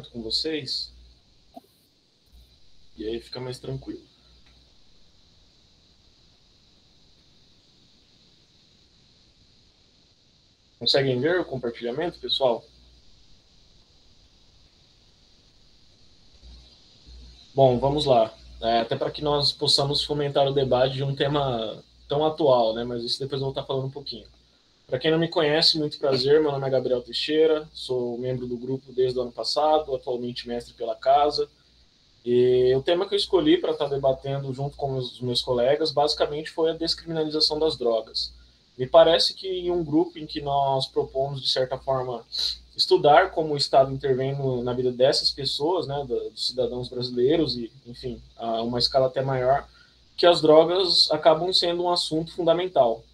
com vocês, e aí fica mais tranquilo. Conseguem ver o compartilhamento, pessoal? Bom, vamos lá. Até para que nós possamos fomentar o debate de um tema tão atual, né? Mas isso depois eu vou estar falando um pouquinho. Para quem não me conhece, muito prazer, meu nome é Gabriel Teixeira, sou membro do grupo desde o ano passado, atualmente mestre pela casa. E o tema que eu escolhi para estar debatendo junto com os meus colegas, basicamente, foi a descriminalização das drogas. Me parece que em um grupo em que nós propomos, de certa forma, estudar como o Estado intervém na vida dessas pessoas, né, dos cidadãos brasileiros, e, enfim, a uma escala até maior, que as drogas acabam sendo um assunto fundamental.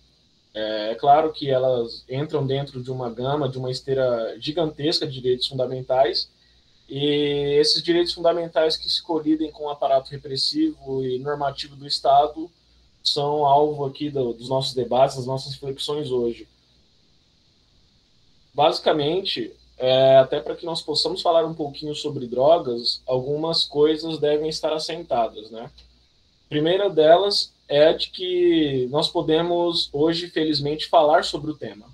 É claro que elas entram dentro de uma gama, de uma esteira gigantesca de direitos fundamentais, e esses direitos fundamentais que se colidem com o aparato repressivo e normativo do Estado são alvo aqui dos nossos debates, das nossas reflexões hoje. Basicamente, até para que nós possamos falar um pouquinho sobre drogas, algumas coisas devem estar assentadas, né? A primeira delas é a de que nós podemos hoje, felizmente, falar sobre o tema,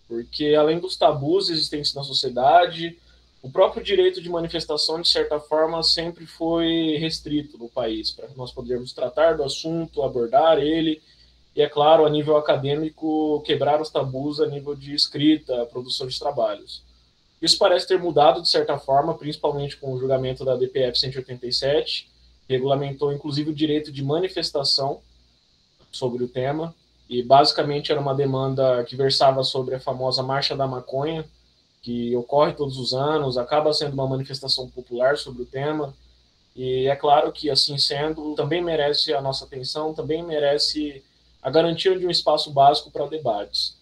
porque além dos tabus existentes na sociedade, o próprio direito de manifestação, de certa forma, sempre foi restrito no país, para nós podermos tratar do assunto, abordar ele, e, é claro, a nível acadêmico, quebrar os tabus a nível de escrita, produção de trabalhos. Isso parece ter mudado, de certa forma, principalmente com o julgamento da DPF 187, que regulamentou, inclusive, o direito de manifestação sobre o tema, e basicamente era uma demanda que versava sobre a famosa Marcha da Maconha, que ocorre todos os anos, acaba sendo uma manifestação popular sobre o tema, e é claro que, assim sendo, também merece a nossa atenção, também merece a garantia de um espaço básico para debates.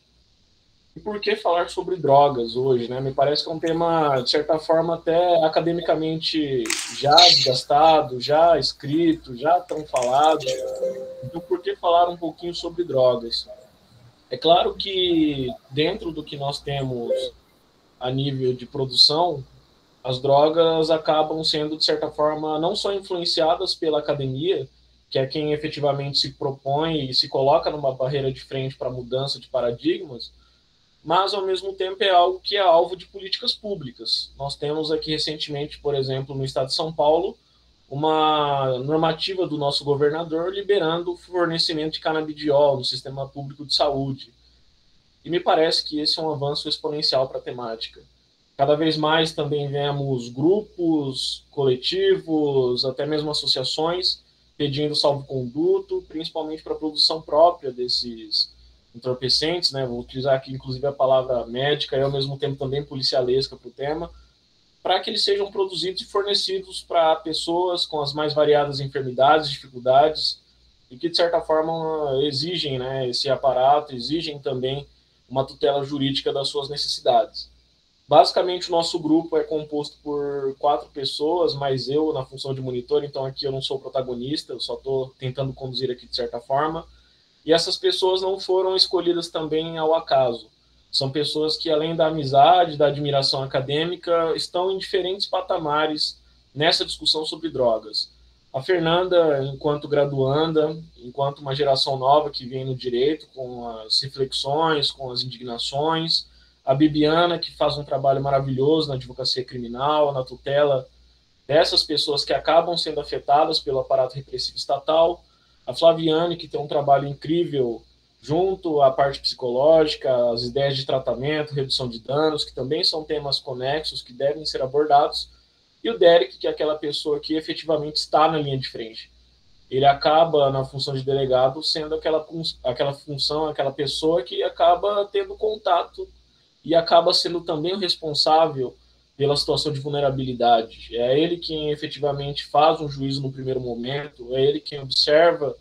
E por que falar sobre drogas hoje, né? Me parece que é um tema, de certa forma, até academicamente já desgastado, já escrito, já tão falado. Então, por que falar um pouquinho sobre drogas? É claro que dentro do que nós temos a nível de produção, as drogas acabam sendo, de certa forma, não só influenciadas pela academia, que é quem efetivamente se propõe e se coloca numa barreira de frente para a mudança de paradigmas, mas, ao mesmo tempo, é algo que é alvo de políticas públicas. Nós temos aqui recentemente, por exemplo, no estado de São Paulo, uma normativa do nosso governador liberando o fornecimento de canabidiol no sistema público de saúde. E me parece que esse é um avanço exponencial para a temática. Cada vez mais também vemos grupos, coletivos, até mesmo associações pedindo salvo-conduto, principalmente para a produção própria desses entorpecentes, né? Vou utilizar aqui inclusive a palavra médica e ao mesmo tempo também policialesca para o tema, para que eles sejam produzidos e fornecidos para pessoas com as mais variadas enfermidades, dificuldades, e que, de certa forma, exigem, né, esse aparato, exigem também uma tutela jurídica das suas necessidades. Basicamente, o nosso grupo é composto por 4 pessoas, mais eu na função de monitor, então aqui eu não sou protagonista, eu só estou tentando conduzir aqui de certa forma. E essas pessoas não foram escolhidas também ao acaso. São pessoas que, além da amizade, da admiração acadêmica, estão em diferentes patamares nessa discussão sobre drogas. A Fernanda, enquanto graduanda, enquanto uma geração nova que vem no direito, com as reflexões, com as indignações. A Bibiana, que faz um trabalho maravilhoso na advocacia criminal, na tutela dessas pessoas que acabam sendo afetadas pelo aparato repressivo estatal. A Flaviane, que tem um trabalho incrível junto à parte psicológica, as ideias de tratamento, redução de danos, que também são temas conexos que devem ser abordados. E o Derek, que é aquela pessoa que efetivamente está na linha de frente. Ele acaba, na função de delegado, sendo aquela função, aquela pessoa que acaba tendo contato e acaba sendo também o responsável pela situação de vulnerabilidade. É ele quem efetivamente faz um juízo no primeiro momento, é ele quem observa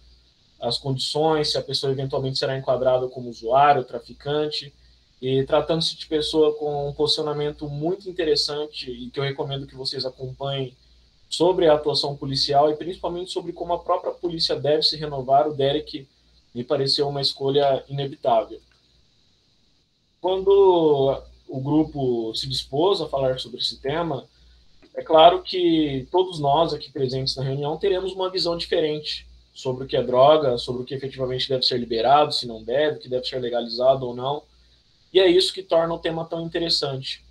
as condições, se a pessoa eventualmente será enquadrada como usuário, traficante, e tratando-se de pessoa com um posicionamento muito interessante e que eu recomendo que vocês acompanhem sobre a atuação policial e principalmente sobre como a própria polícia deve se renovar, o Derek me pareceu uma escolha inevitável. Quando o grupo se dispôs a falar sobre esse tema, É claro que todos nós aqui presentes na reunião teremos uma visão diferente sobre o que é droga, sobre o que efetivamente deve ser liberado, se não deve, o que deve ser legalizado ou não. E é isso que torna o tema tão interessante,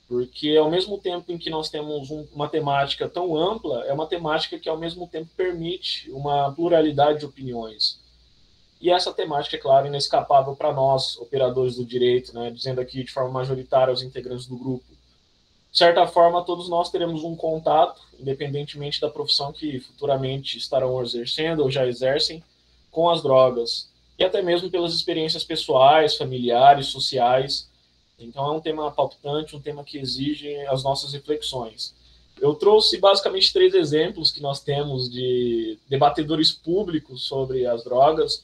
porque ao mesmo tempo em que nós temos uma temática tão ampla, é uma temática que ao mesmo tempo permite uma pluralidade de opiniões. E essa temática, é claro, inescapável para nós, operadores do direito, né, dizendo aqui de forma majoritária aos integrantes do grupo. De certa forma, todos nós teremos um contato, independentemente da profissão que futuramente estarão exercendo ou já exercem, com as drogas. E até mesmo pelas experiências pessoais, familiares, sociais. Então é um tema palpitante, um tema que exige as nossas reflexões. Eu trouxe basicamente 3 exemplos que nós temos de debatedores públicos sobre as drogas.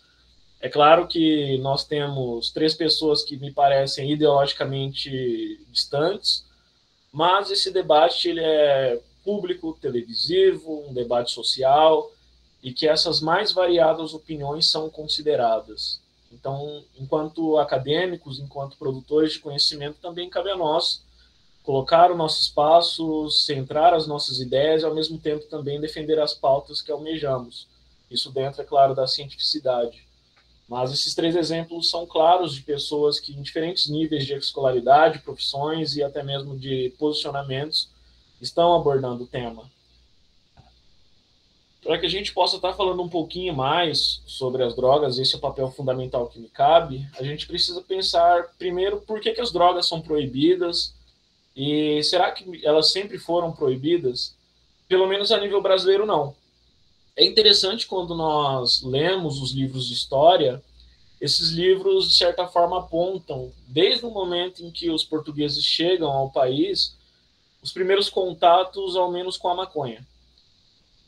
É claro que nós temos 3 pessoas que me parecem ideologicamente distantes, mas esse debate ele é público, televisivo, um debate social, e que essas mais variadas opiniões são consideradas. Então, enquanto acadêmicos, enquanto produtores de conhecimento, também cabe a nós colocar o nosso espaço, centrar as nossas ideias e, ao mesmo tempo, também defender as pautas que almejamos. Isso dentro, é claro, da cientificidade. Mas esses 3 exemplos são claros de pessoas que, em diferentes níveis de escolaridade, profissões e até mesmo de posicionamentos, estão abordando o tema. Para que a gente possa estar falando um pouquinho mais sobre as drogas, esse é o papel fundamental que me cabe, a gente precisa pensar, primeiro, por que as drogas são proibidas e será que elas sempre foram proibidas? Pelo menos a nível brasileiro, não. É interessante quando nós lemos os livros de história, esses livros, de certa forma, apontam, desde o momento em que os portugueses chegam ao país, os primeiros contatos, ao menos, com a maconha.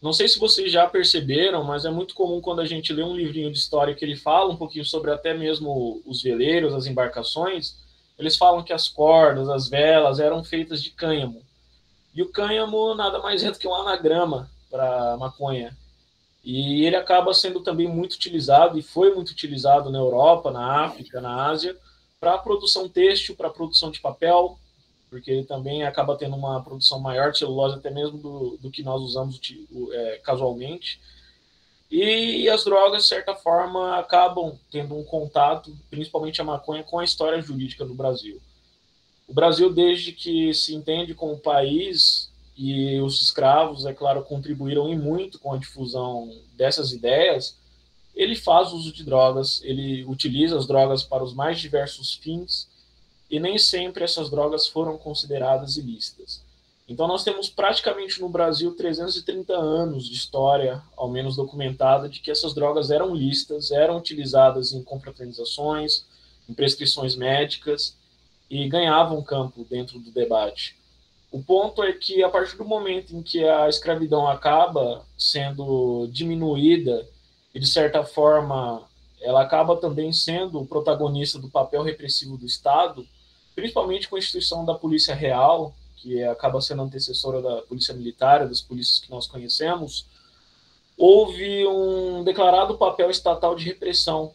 Não sei se vocês já perceberam, mas é muito comum quando a gente lê um livrinho de história que ele fala um pouquinho sobre até mesmo os veleiros, as embarcações, eles falam que as cordas, as velas eram feitas de cânhamo. E o cânhamo nada mais é do que um anagrama para maconha. E ele acaba sendo também muito utilizado, e foi muito utilizado na Europa, na África, na Ásia, para a produção têxtil, para a produção de papel, porque ele também acaba tendo uma produção maior de celulose até mesmo do que nós usamos casualmente. E as drogas, de certa forma, acabam tendo um contato, principalmente a maconha, com a história jurídica do Brasil. O Brasil, desde que se entende como país, e os escravos, é claro, contribuíram e muito com a difusão dessas ideias, ele faz uso de drogas, ele utiliza as drogas para os mais diversos fins, e nem sempre essas drogas foram consideradas ilícitas. Então nós temos praticamente no Brasil 330 anos de história, ao menos documentada, de que essas drogas eram lícitas, eram utilizadas em confraternizações, em prescrições médicas, e ganhavam campo dentro do debate. O ponto é que, a partir do momento em que a escravidão acaba sendo diminuída e, de certa forma, ela acaba também sendo o protagonista do papel repressivo do Estado, principalmente com a instituição da Polícia Real, que acaba sendo antecessora da Polícia Militar, das polícias que nós conhecemos, houve um declarado papel estatal de repressão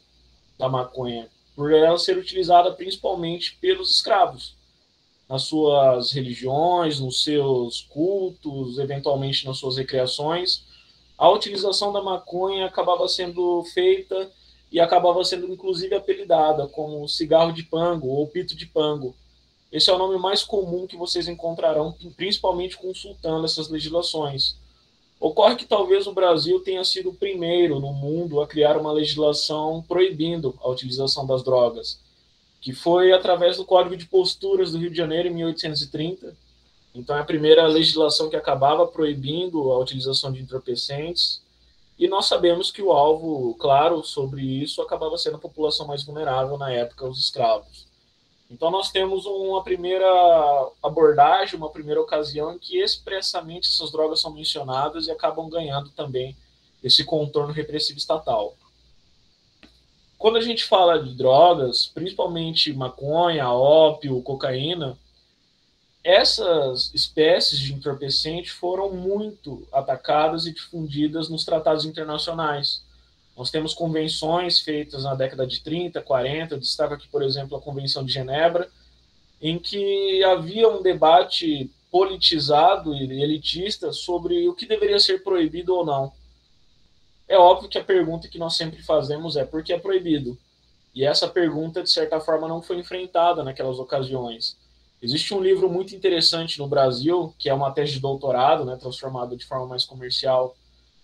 da maconha, por ela ser utilizada principalmente pelos escravos, nas suas religiões, nos seus cultos, eventualmente nas suas recreações. A utilização da maconha acabava sendo feita e acabava sendo inclusive apelidada como cigarro de pango ou pito de pango. Esse é o nome mais comum que vocês encontrarão, principalmente consultando essas legislações. Ocorre que talvez o Brasil tenha sido o primeiro no mundo a criar uma legislação proibindo a utilização das drogas, que foi através do Código de Posturas do Rio de Janeiro, em 1830. Então, é a primeira legislação que acabava proibindo a utilização de entorpecentes. E nós sabemos que o alvo, claro, sobre isso, acabava sendo a população mais vulnerável na época, os escravos. Então, nós temos uma primeira abordagem, uma primeira ocasião em que expressamente essas drogas são mencionadas e acabam ganhando também esse contorno repressivo estatal. Quando a gente fala de drogas, principalmente maconha, ópio, cocaína, essas espécies de entorpecente foram muito atacadas e difundidas nos tratados internacionais. Nós temos convenções feitas na década de 30, 40, eu destaco aqui, por exemplo, a Convenção de Genebra, em que havia um debate politizado e elitista sobre o que deveria ser proibido ou não. É óbvio que a pergunta que nós sempre fazemos é por que é proibido? E essa pergunta, de certa forma, não foi enfrentada naquelas ocasiões. Existe um livro muito interessante no Brasil, que é uma tese de doutorado, né, transformada de forma mais comercial,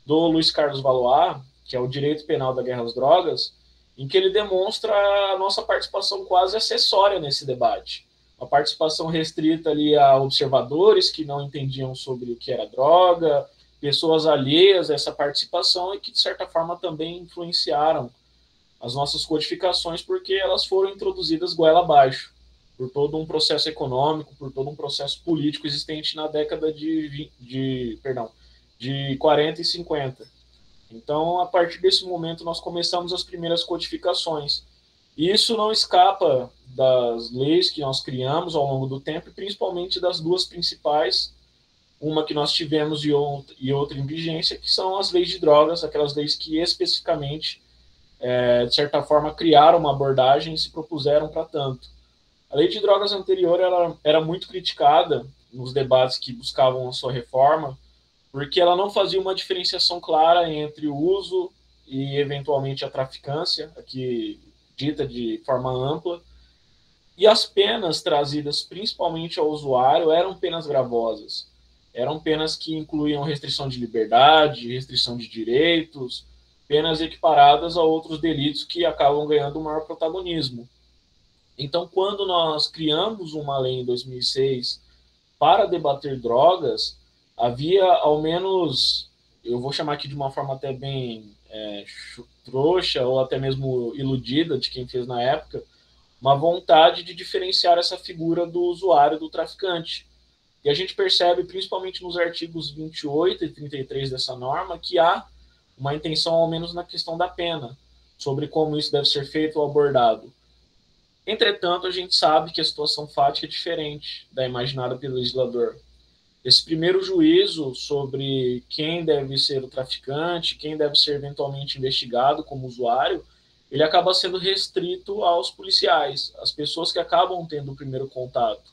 do Luiz Carlos Valois, que é o Direito Penal da Guerra às Drogas, em que ele demonstra a nossa participação quase acessória nesse debate. Uma participação restrita ali a observadores que não entendiam sobre o que era droga, pessoas alheias a essa participação e que, de certa forma, também influenciaram as nossas codificações porque elas foram introduzidas goela abaixo por todo um processo econômico, por todo um processo político existente na década de 40 e 50. Então, a partir desse momento, nós começamos as primeiras codificações. E isso não escapa das leis que nós criamos ao longo do tempo, e principalmente das duas principais, uma que nós tivemos e outra em vigência, que são as leis de drogas, aquelas leis que especificamente, de certa forma, criaram uma abordagem e se propuseram para tanto. A lei de drogas anterior era muito criticada nos debates que buscavam a sua reforma, porque ela não fazia uma diferenciação clara entre o uso e, eventualmente, a traficância, aqui dita de forma ampla, e as penas trazidas principalmente ao usuário eram penas gravosas. Eram penas que incluíam restrição de liberdade, restrição de direitos, penas equiparadas a outros delitos que acabam ganhando um maior protagonismo. Então, quando nós criamos uma lei em 2006 para debater drogas, havia ao menos, eu vou chamar aqui de uma forma até bem trouxa ou até mesmo iludida de quem fez na época, uma vontade de diferenciar essa figura do usuário do traficante. E a gente percebe, principalmente nos artigos 28 e 33 dessa norma, que há uma intenção, ao menos na questão da pena, sobre como isso deve ser feito ou abordado. Entretanto, a gente sabe que a situação fática é diferente da imaginada pelo legislador. Esse primeiro juízo sobre quem deve ser o traficante, quem deve ser eventualmente investigado como usuário, ele acaba sendo restrito aos policiais, às pessoas que acabam tendo o primeiro contato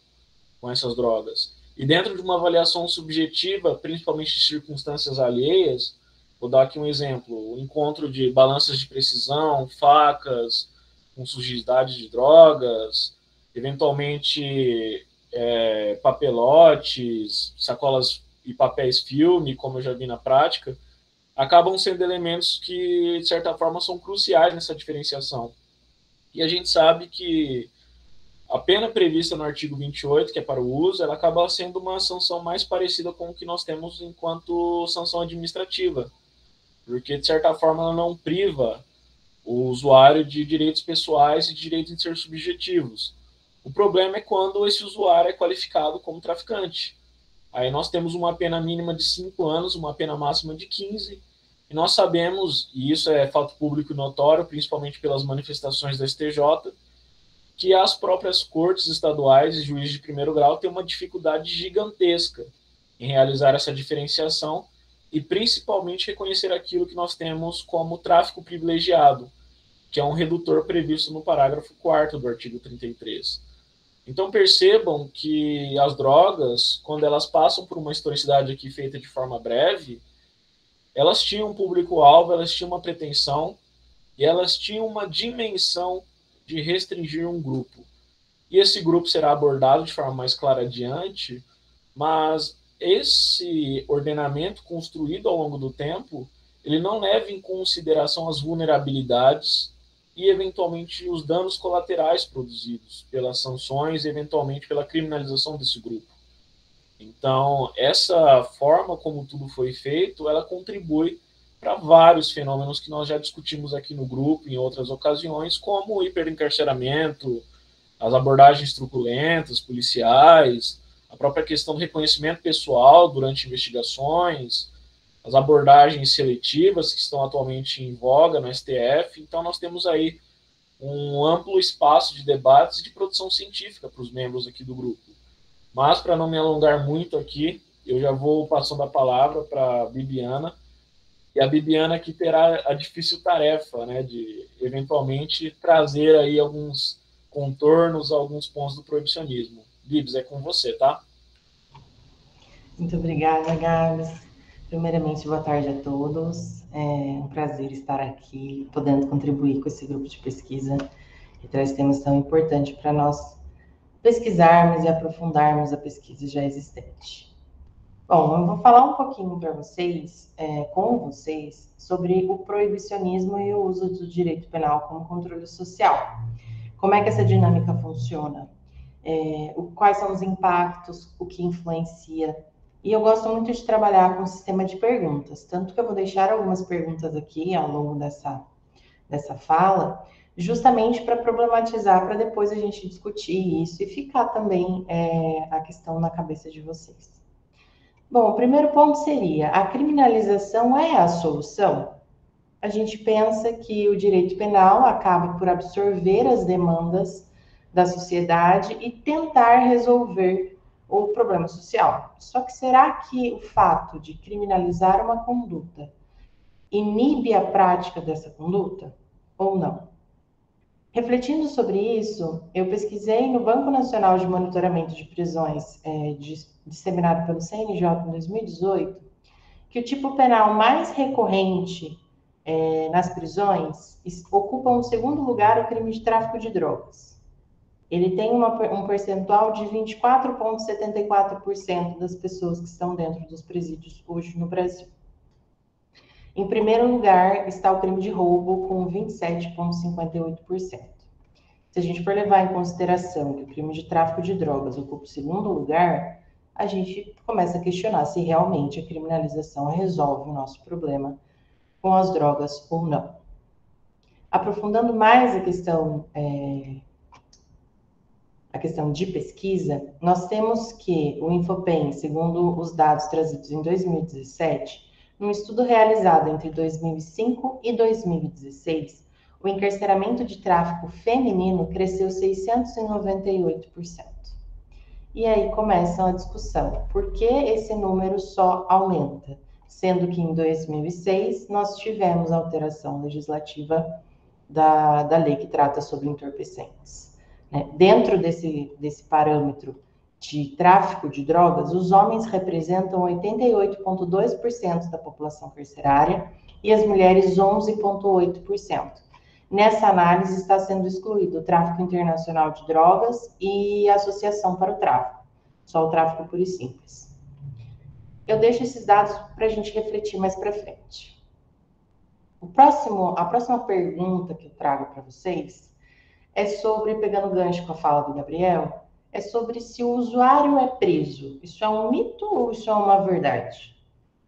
com essas drogas. E dentro de uma avaliação subjetiva, principalmente de circunstâncias alheias, vou dar aqui um exemplo, o encontro de balanças de precisão, facas, com sujidade de drogas, eventualmente papelotes, sacolas e papéis filme, como eu já vi na prática, acabam sendo elementos que, de certa forma, são cruciais nessa diferenciação. E a gente sabe que a pena prevista no artigo 28, que é para o uso, ela acaba sendo uma sanção mais parecida com o que nós temos enquanto sanção administrativa, porque, de certa forma, ela não priva o usuário de direitos pessoais e de direitos intersubjetivos. O problema é quando esse usuário é qualificado como traficante. Aí nós temos uma pena mínima de 5 anos, uma pena máxima de 15, e nós sabemos, e isso é fato público e notório, principalmente pelas manifestações da STJ, que as próprias cortes estaduais e juízes de primeiro grau têm uma dificuldade gigantesca em realizar essa diferenciação e principalmente reconhecer aquilo que nós temos como tráfico privilegiado, que é um redutor previsto no parágrafo 4º do artigo 33. Então percebam que as drogas, quando elas passam por uma historicidade aqui feita de forma breve, elas tinham um público-alvo, elas tinham uma pretensão e elas tinham uma dimensão de restringir um grupo. E esse grupo será abordado de forma mais clara adiante, mas esse ordenamento construído ao longo do tempo, ele não leva em consideração as vulnerabilidades e, eventualmente, os danos colaterais produzidos pelas sanções e, eventualmente, pela criminalização desse grupo. Então, essa forma como tudo foi feito, ela contribui para vários fenômenos que nós já discutimos aqui no grupo em outras ocasiões, como o hiperencarceramento, as abordagens truculentas, policiais, a própria questão do reconhecimento pessoal durante investigações, as abordagens seletivas que estão atualmente em voga no STF. Então, nós temos aí um amplo espaço de debates e de produção científica para os membros aqui do grupo. Mas, para não me alongar muito aqui, eu já vou passando a palavra para a Bibiana, e a Bibiana aqui terá a difícil tarefa, né, de eventualmente trazer aí alguns contornos, alguns pontos do proibicionismo. Bibs, é com você, tá? Muito obrigada, Gabs. Primeiramente, boa tarde a todos. É um prazer estar aqui, podendo contribuir com esse grupo de pesquisa que traz temas tão importantes para nós pesquisarmos e aprofundarmos a pesquisa já existente. Bom, eu vou falar um pouquinho para vocês, com vocês, sobre o proibicionismo e o uso do direito penal como controle social. Como é que essa dinâmica funciona? Quais são os impactos, o que influencia. E eu gosto muito de trabalhar com o sistema de perguntas, tanto que eu vou deixar algumas perguntas aqui ao longo dessa fala, justamente para problematizar, para depois a gente discutir isso e ficar também a questão na cabeça de vocês. Bom, o primeiro ponto seria: a criminalização é a solução? A gente pensa que o direito penal acaba por absorver as demandas da sociedade e tentar resolver o problema social. Só que será que o fato de criminalizar uma conduta inibe a prática dessa conduta ou não? Refletindo sobre isso, eu pesquisei no Banco Nacional de Monitoramento de Prisões, disseminado pelo CNJ em 2018, que o tipo penal mais recorrente nas prisões ocupa um segundo lugar o crime de tráfico de drogas. Ele tem um percentual de 24,74% das pessoas que estão dentro dos presídios hoje no Brasil. Em primeiro lugar está o crime de roubo, com 27,58%. Se a gente for levar em consideração que o crime de tráfico de drogas ocupa o segundo lugar, a gente começa a questionar se realmente a criminalização resolve o nosso problema com as drogas ou não. Aprofundando mais a questão de pesquisa, nós temos que o Infopen, segundo os dados trazidos em 2017, num estudo realizado entre 2005 e 2016, o encarceramento de tráfico feminino cresceu 698%. E aí começa a discussão: por que esse número só aumenta? Sendo que em 2006 nós tivemos a alteração legislativa da lei que trata sobre entorpecentes. Dentro desse parâmetro de tráfico de drogas, os homens representam 88,2% da população carcerária e as mulheres 11,8%. Nessa análise está sendo excluído o tráfico internacional de drogas e a associação para o tráfico, só o tráfico puro e simples. Eu deixo esses dados para a gente refletir mais para frente. A próxima pergunta que eu trago para vocês é sobre, pegando o gancho com a fala do Gabriel, é sobre se o usuário é preso. Isso é um mito ou isso é uma verdade?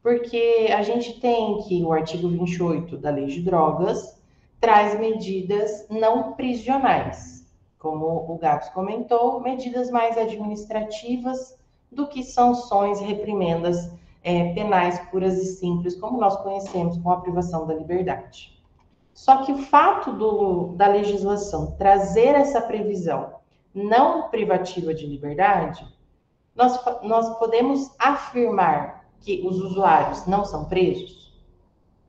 Porque a gente tem que o artigo 28 da Lei de Drogas traz medidas não prisionais, como o Gabs comentou, medidas mais administrativas do que sanções e reprimendas penais puras e simples, como nós conhecemos com a privação da liberdade. Só que o fato da legislação trazer essa previsão não privativa de liberdade, nós podemos afirmar que os usuários não são presos?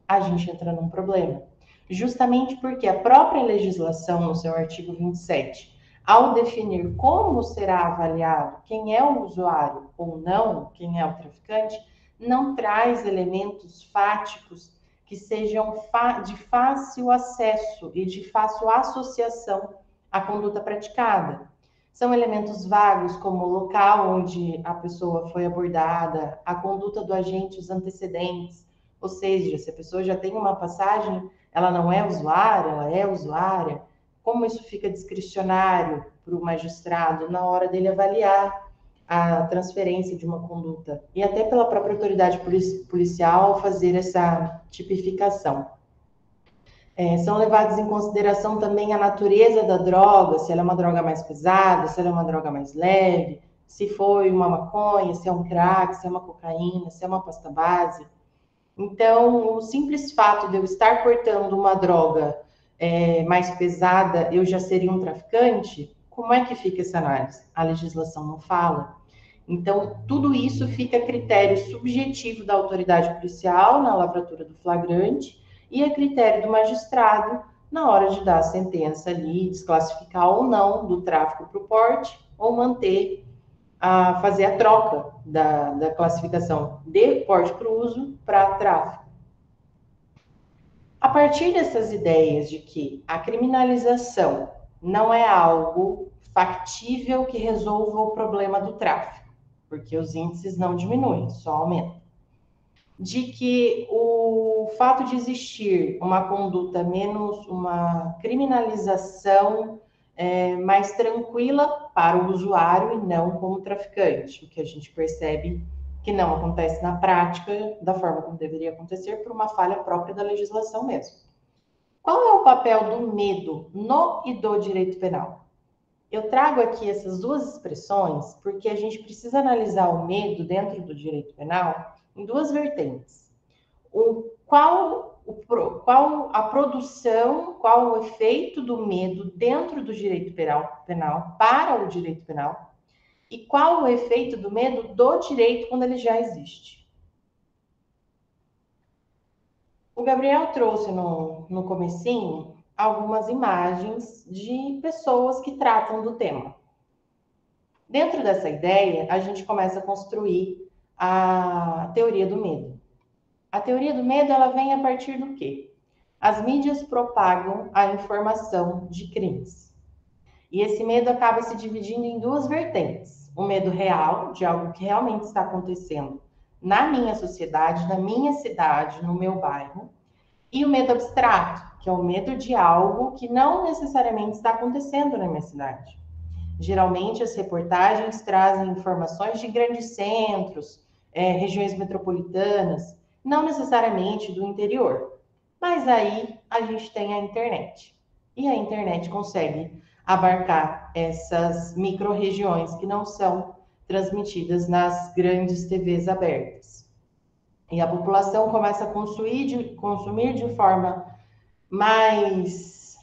A gente entra num problema. Justamente porque a própria legislação, no seu artigo 27, ao definir como será avaliado quem é o usuário ou não, quem é o traficante, não traz elementos fáticos que sejam de fácil acesso e de fácil associação à conduta praticada. São elementos vagos, como o local onde a pessoa foi abordada, a conduta do agente, os antecedentes, ou seja, se a pessoa já tem uma passagem, ela não é usuária, ela é usuária. Como isso fica discricionário para o magistrado na hora dele avaliar a transferência de uma conduta e até pela própria autoridade policial ao fazer essa tipificação. São levados em consideração também a natureza da droga, se ela é uma droga mais pesada, se ela é uma droga mais leve, se foi uma maconha, se é um crack, se é uma cocaína, se é uma pasta base. Então, o simples fato de eu estar portando uma droga mais pesada, eu já seria um traficante? Como é que fica essa análise? A legislação não fala. Então, tudo isso fica a critério subjetivo da autoridade policial na lavratura do flagrante e a critério do magistrado na hora de dar a sentença ali, desclassificar ou não do tráfico para o porte ou manter a fazer a troca da classificação de porte para o uso para tráfico. A partir dessas ideias de que a criminalização não é algo factível que resolva o problema do tráfico, porque os índices não diminuem, só aumentam. De que o fato de existir uma conduta menos, uma criminalização mais tranquila para o usuário e não como traficante, o que a gente percebe que não acontece na prática da forma como deveria acontecer por uma falha própria da legislação mesmo. Qual é o papel do medo no e do direito penal? Eu trago aqui essas duas expressões porque a gente precisa analisar o medo dentro do direito penal em duas vertentes. Qual a produção, qual o efeito do medo dentro do direito penal para o direito penal e qual o efeito do medo do direito quando ele já existe. O Gabriel trouxe no comecinho algumas imagens de pessoas que tratam do tema. Dentro dessa ideia, a gente começa a construir a teoria do medo. A teoria do medo, ela vem a partir do quê? As mídias propagam a informação de crimes. E esse medo acaba se dividindo em duas vertentes. O medo real, de algo que realmente está acontecendo na minha sociedade, na minha cidade, no meu bairro. E o medo abstrato, que é o medo de algo que não necessariamente está acontecendo na minha cidade. Geralmente, as reportagens trazem informações de grandes centros, regiões metropolitanas, não necessariamente do interior. Mas aí a gente tem a internet. E a internet consegue abarcar essas micro-regiões que não são transmitidas nas grandes TVs abertas. E a população começa a consumir de forma mais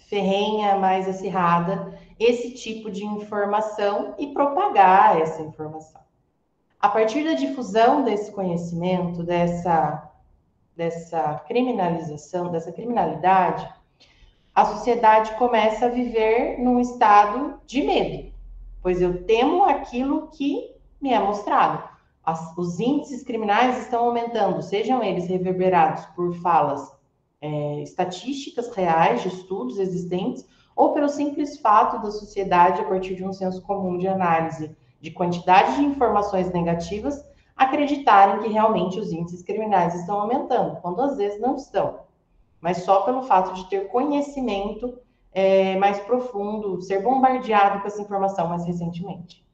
ferrenha, mais acirrada, esse tipo de informação e propagar essa informação. A partir da difusão desse conhecimento, dessa criminalização, dessa criminalidade, a sociedade começa a viver num estado de medo, pois eu temo aquilo que me é mostrado. Os índices criminais estão aumentando, sejam eles reverberados por falas estatísticas reais de estudos existentes, ou pelo simples fato da sociedade, a partir de um senso comum de análise de quantidade de informações negativas, acreditarem que realmente os índices criminais estão aumentando, quando às vezes não estão. Mas só pelo fato de ter conhecimento mais profundo, ser bombardeado com essa informação mais recentemente.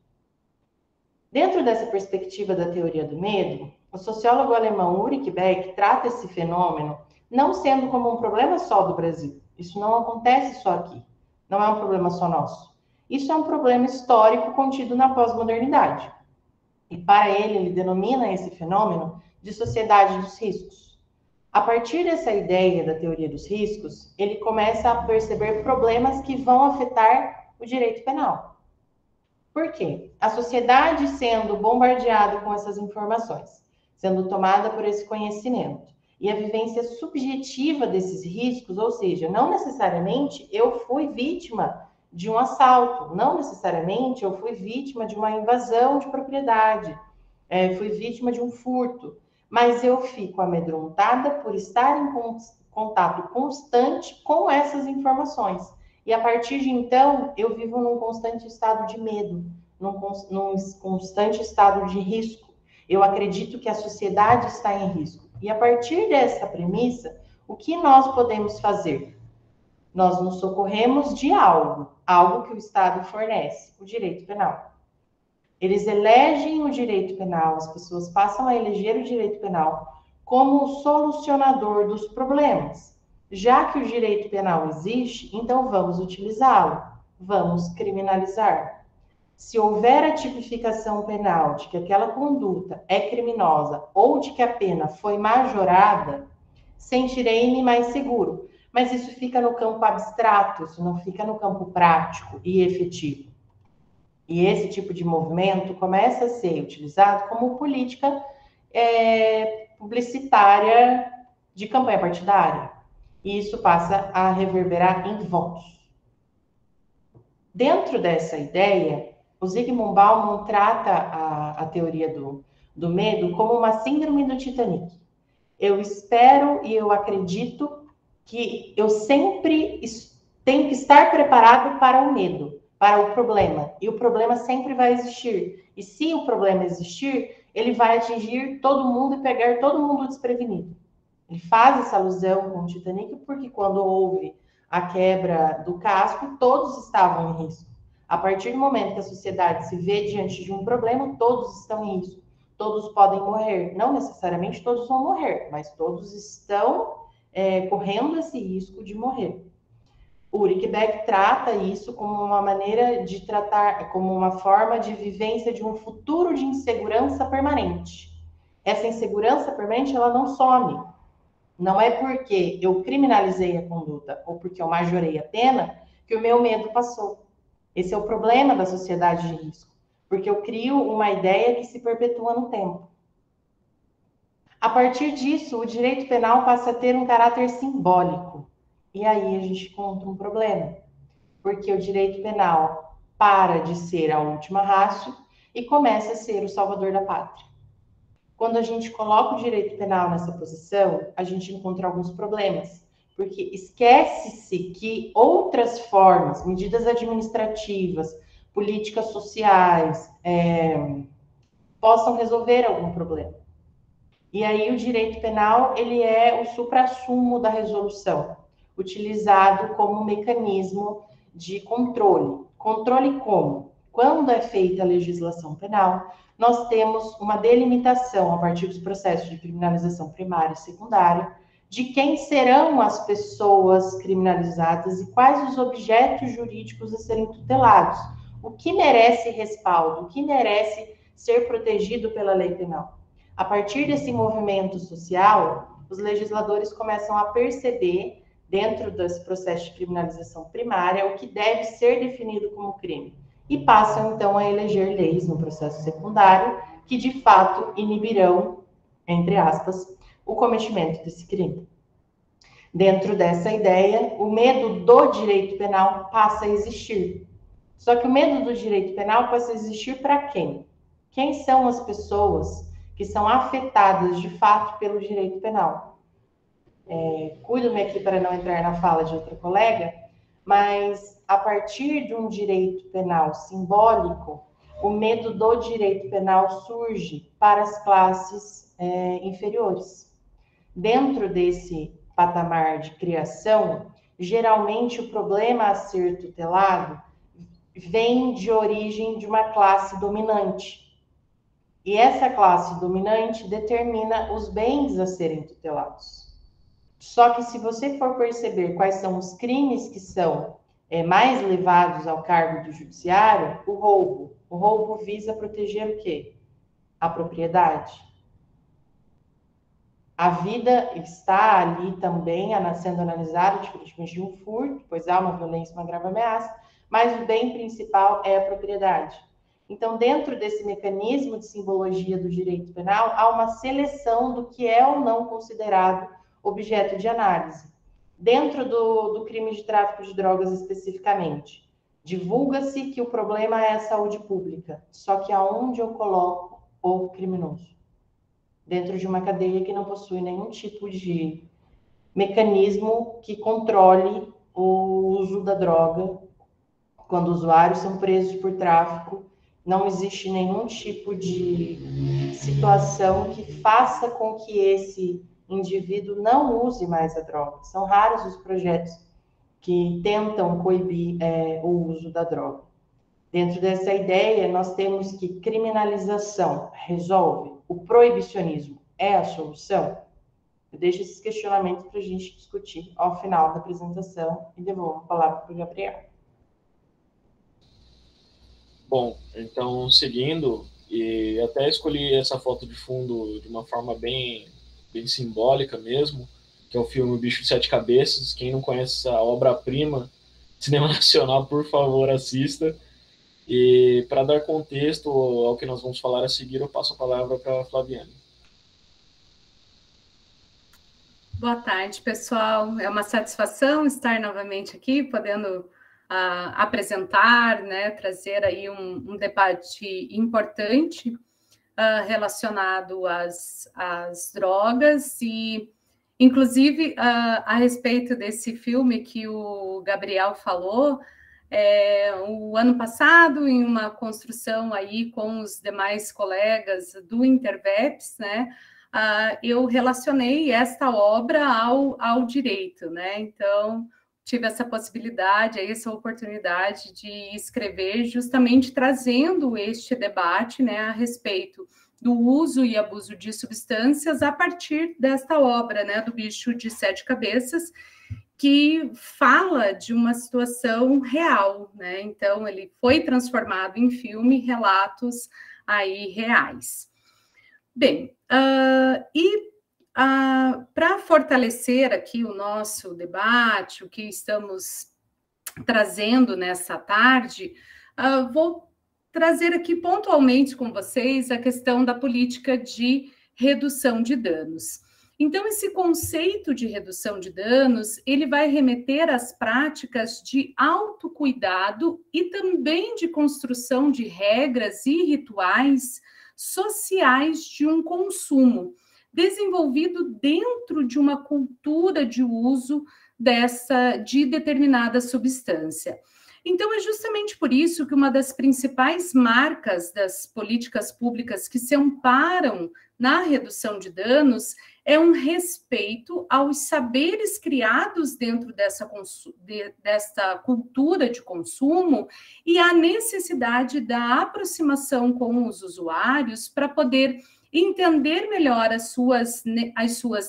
Dentro dessa perspectiva da teoria do medo, o sociólogo alemão Ulrich Beck trata esse fenômeno não sendo como um problema só do Brasil. Isso não acontece só aqui. Não é um problema só nosso. Isso é um problema histórico contido na pós-modernidade. E para ele denomina esse fenômeno de sociedade dos riscos. A partir dessa ideia da teoria dos riscos, ele começa a perceber problemas que vão afetar o direito penal. Por quê? A sociedade sendo bombardeada com essas informações, sendo tomada por esse conhecimento, e a vivência subjetiva desses riscos, ou seja, não necessariamente eu fui vítima de um assalto, não necessariamente eu fui vítima de uma invasão de propriedade, fui vítima de um furto, mas eu fico amedrontada por estar em contato constante com essas informações. E a partir de então, eu vivo num constante estado de medo, num constante estado de risco. Eu acredito que a sociedade está em risco. E a partir dessa premissa, o que nós podemos fazer? Nós nos socorremos de algo que o Estado fornece, o direito penal. Eles elegem o direito penal, as pessoas passam a eleger o direito penal como o solucionador dos problemas. Já que o direito penal existe, então vamos utilizá-lo, vamos criminalizar. Se houver a tipificação penal de que aquela conduta é criminosa ou de que a pena foi majorada, sentirei-me mais seguro. Mas isso fica no campo abstrato, isso não fica no campo prático e efetivo. E esse tipo de movimento começa a ser utilizado como política publicitária de campanha partidária. E isso passa a reverberar em votos. Dentro dessa ideia, O Zygmunt Bauman trata a teoria do medo como uma síndrome do Titanic. Eu espero e eu acredito que eu sempre tenho que estar preparado para o medo, para o problema. E o problema sempre vai existir. E se o problema existir, ele vai atingir todo mundo e pegar todo mundo desprevenido. Ele faz essa alusão com o Titanic porque quando houve a quebra do casco, todos estavam em risco. A partir do momento que a sociedade se vê diante de um problema, todos estão em risco. Todos podem morrer. Não necessariamente todos vão morrer, mas todos estão correndo esse risco de morrer. O Ulrich Beck trata isso como uma maneira de tratar, como uma forma de vivência de um futuro de insegurança permanente. Essa insegurança permanente, ela não some. Não é porque eu criminalizei a conduta ou porque eu majorei a pena que o meu medo passou. Esse é o problema da sociedade de risco, porque eu crio uma ideia que se perpetua no tempo. A partir disso, o direito penal passa a ter um caráter simbólico. E aí a gente encontra um problema, porque o direito penal para de ser a última ratio e começa a ser o salvador da pátria. Quando a gente coloca o direito penal nessa posição, a gente encontra alguns problemas, porque esquece-se que outras formas, medidas administrativas, políticas sociais, possam resolver algum problema. E aí o direito penal, ele é o suprassumo da resolução, utilizado como mecanismo de controle. Controle como? Quando é feita a legislação penal, nós temos uma delimitação, a partir dos processos de criminalização primária e secundária, de quem serão as pessoas criminalizadas e quais os objetos jurídicos a serem tutelados. O que merece respaldo, o que merece ser protegido pela lei penal. A partir desse movimento social, os legisladores começam a perceber, dentro desse processo de criminalização primária, o que deve ser definido como crime. E passam, então, a eleger leis no processo secundário que, de fato, inibirão, entre aspas, o cometimento desse crime. Dentro dessa ideia, o medo do direito penal passa a existir. Só que o medo do direito penal passa a existir para quem? Quem são as pessoas que são afetadas, de fato, pelo direito penal? Cuido-me aqui para não entrar na fala de outra colega, mas a partir de um direito penal simbólico, o medo do direito penal surge para as classes inferiores. Dentro desse patamar de criação, geralmente o problema a ser tutelado vem de origem de uma classe dominante. E essa classe dominante determina os bens a serem tutelados. Só que se você for perceber quais são os crimes que são mais levados ao cargo do judiciário, o roubo. O roubo visa proteger o quê? A propriedade. A vida está ali também sendo analisada, diferentemente de um furto, pois há uma violência, uma grave ameaça, mas o bem principal é a propriedade. Então, dentro desse mecanismo de simbologia do direito penal, há uma seleção do que é ou não considerado objeto de análise. Dentro do crime de tráfico de drogas especificamente, divulga-se que o problema é a saúde pública, só que aonde eu coloco o criminoso? Dentro de uma cadeia que não possui nenhum tipo de mecanismo que controle o uso da droga. Quando usuários são presos por tráfico, não existe nenhum tipo de situação que faça com que esse indivíduo não use mais a droga. São raros os projetos que tentam coibir o uso da droga. Dentro dessa ideia, nós temos que criminalização resolve, o proibicionismo é a solução? Eu deixo esses questionamentos para a gente discutir ao final da apresentação e devolvo a palavra para o Gabriel. Bom, então, seguindo, e até escolhi essa foto de fundo de uma forma bem simbólica mesmo, que é o filme O Bicho de Sete Cabeças. Quem não conhece essa obra-prima cinema nacional, por favor, assista. E para dar contexto ao que nós vamos falar a seguir, eu passo a palavra para a Flaviane. Boa tarde, pessoal. É uma satisfação estar novamente aqui, podendo apresentar, né, trazer aí um debate importante relacionado às drogas e, inclusive, a respeito desse filme que o Gabriel falou, o ano passado, em uma construção aí com os demais colegas do Interveps, né, eu relacionei esta obra ao direito, né? Então, tive essa possibilidade, essa oportunidade de escrever, justamente trazendo este debate, né, a respeito do uso e abuso de substâncias a partir desta obra, né, do Bicho de Sete Cabeças, que fala de uma situação real, né? Então, ele foi transformado em filme, relatos aí reais. Bem, para fortalecer aqui o nosso debate, o que estamos trazendo nessa tarde, vou trazer aqui pontualmente com vocês a questão da política de redução de danos. Então, esse conceito de redução de danos, ele vai remeter às práticas de autocuidado e também de construção de regras e rituais sociais de um consumo, desenvolvido dentro de uma cultura de uso de determinada substância. Então, é justamente por isso que uma das principais marcas das políticas públicas que se amparam na redução de danos é um respeito aos saberes criados dentro dessa cultura de consumo e a necessidade da aproximação com os usuários para poder entender melhor as suas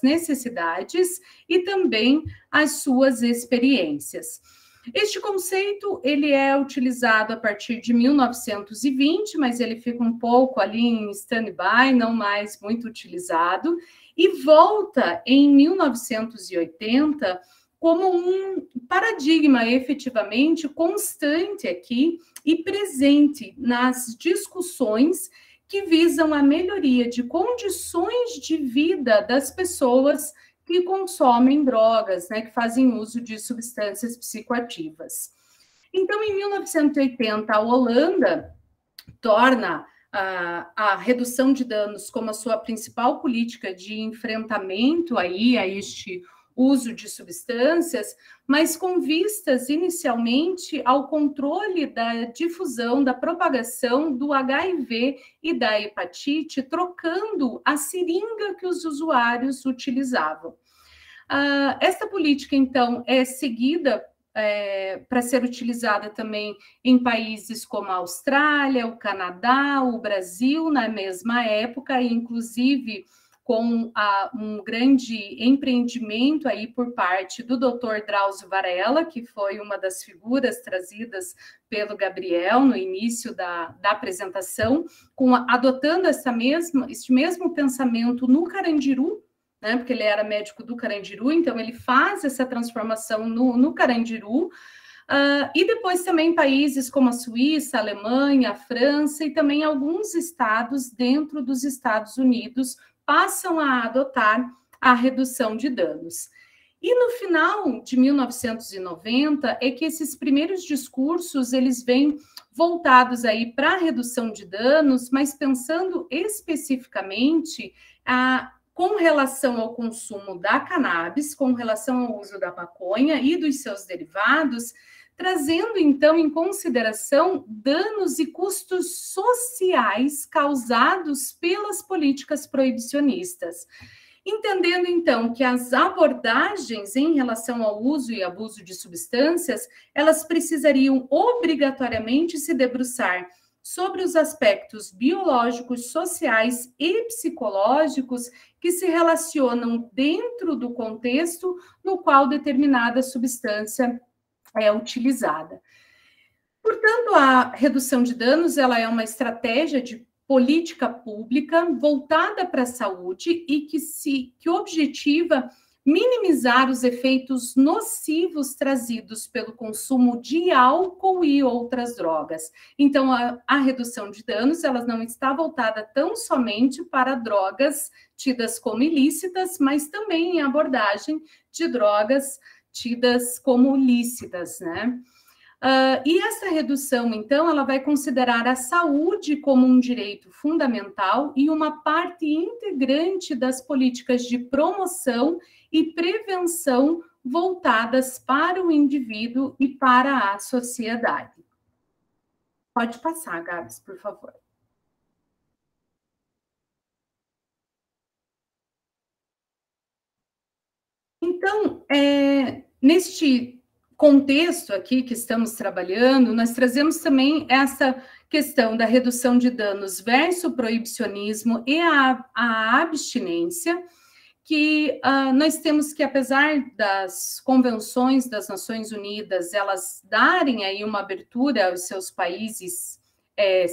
necessidades e também as suas experiências. Este conceito, ele é utilizado a partir de 1920, mas ele fica um pouco ali em stand-by, não mais muito utilizado, e volta em 1980 como um paradigma efetivamente constante aqui e presente nas discussões que visam a melhoria de condições de vida das pessoas que consomem drogas, né, que fazem uso de substâncias psicoativas. Então, em 1980, a Holanda torna a redução de danos como a sua principal política de enfrentamento aí a este uso de substâncias, mas com vistas inicialmente ao controle da difusão, da propagação do HIV e da hepatite, trocando a seringa que os usuários utilizavam. Esta política, então, é seguida para ser utilizada também em países como a Austrália, o Canadá, o Brasil, na mesma época, e inclusive com um grande empreendimento aí por parte do Dr. Drauzio Varela, que foi uma das figuras trazidas pelo Gabriel no início da apresentação, adotando este mesmo pensamento no Carandiru, né, porque ele era médico do Carandiru, então ele faz essa transformação no Carandiru, e depois também países como a Suíça, a Alemanha, a França e também alguns estados dentro dos Estados Unidos passam a adotar a redução de danos. E no final de 1990 é que esses primeiros discursos eles vêm voltados aí para a redução de danos, mas pensando especificamente com relação ao consumo da cannabis, com relação ao uso da maconha e dos seus derivados, trazendo, então, em consideração danos e custos sociais causados pelas políticas proibicionistas. Entendendo, então, que as abordagens em relação ao uso e abuso de substâncias, elas precisariam obrigatoriamente se debruçar sobre os aspectos biológicos, sociais e psicológicos que se relacionam dentro do contexto no qual determinada substância é utilizada. Portanto, a redução de danos ela é uma estratégia de política pública voltada para a saúde e que objetiva minimizar os efeitos nocivos trazidos pelo consumo de álcool e outras drogas. Então, a redução de danos ela não está voltada tão somente para drogas tidas como ilícitas, mas também em abordagem de drogas tidas como lícitas, né? E essa redução, então, ela vai considerar a saúde como um direito fundamental e uma parte integrante das políticas de promoção e prevenção voltadas para o indivíduo e para a sociedade. Pode passar, Gabs, por favor. Então, neste contexto aqui que estamos trabalhando, nós trazemos também essa questão da redução de danos versus o proibicionismo e a abstinência, que nós temos que, apesar das convenções das Nações Unidas, elas darem aí uma abertura aos seus países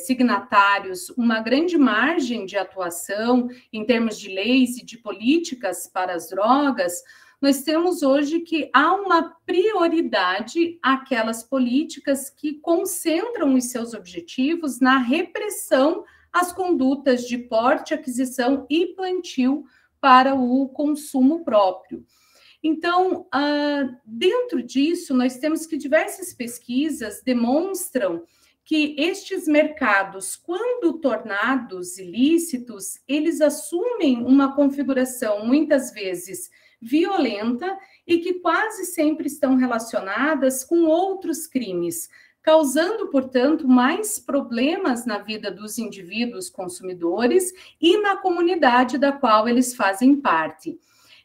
signatários, uma grande margem de atuação em termos de leis e de políticas para as drogas, nós temos hoje que há uma prioridade àquelas políticas que concentram os seus objetivos na repressão às condutas de porte, aquisição e plantio para o consumo próprio. Então, dentro disso, nós temos que diversas pesquisas demonstram que estes mercados, quando tornados ilícitos, eles assumem uma configuração, muitas vezes, violenta e que quase sempre estão relacionadas com outros crimes, causando, portanto, mais problemas na vida dos indivíduos consumidores e na comunidade da qual eles fazem parte.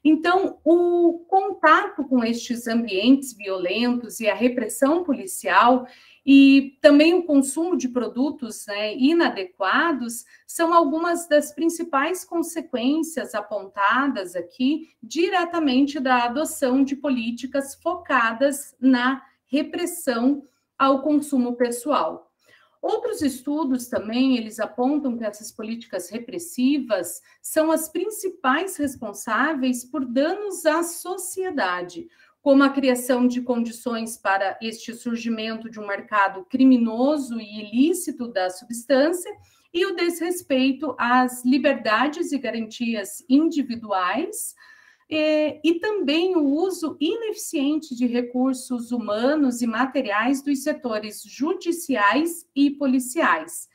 Então, o contato com estes ambientes violentos e a repressão policial e também o consumo de produtos inadequados são algumas das principais consequências apontadas aqui diretamente da adoção de políticas focadas na repressão ao consumo pessoal. Outros estudos também, eles apontam que essas políticas repressivas são as principais responsáveis por danos à sociedade, como a criação de condições para este surgimento de um mercado criminoso e ilícito da substância e o desrespeito às liberdades e garantias individuais, e também o uso ineficiente de recursos humanos e materiais dos setores judiciais e policiais.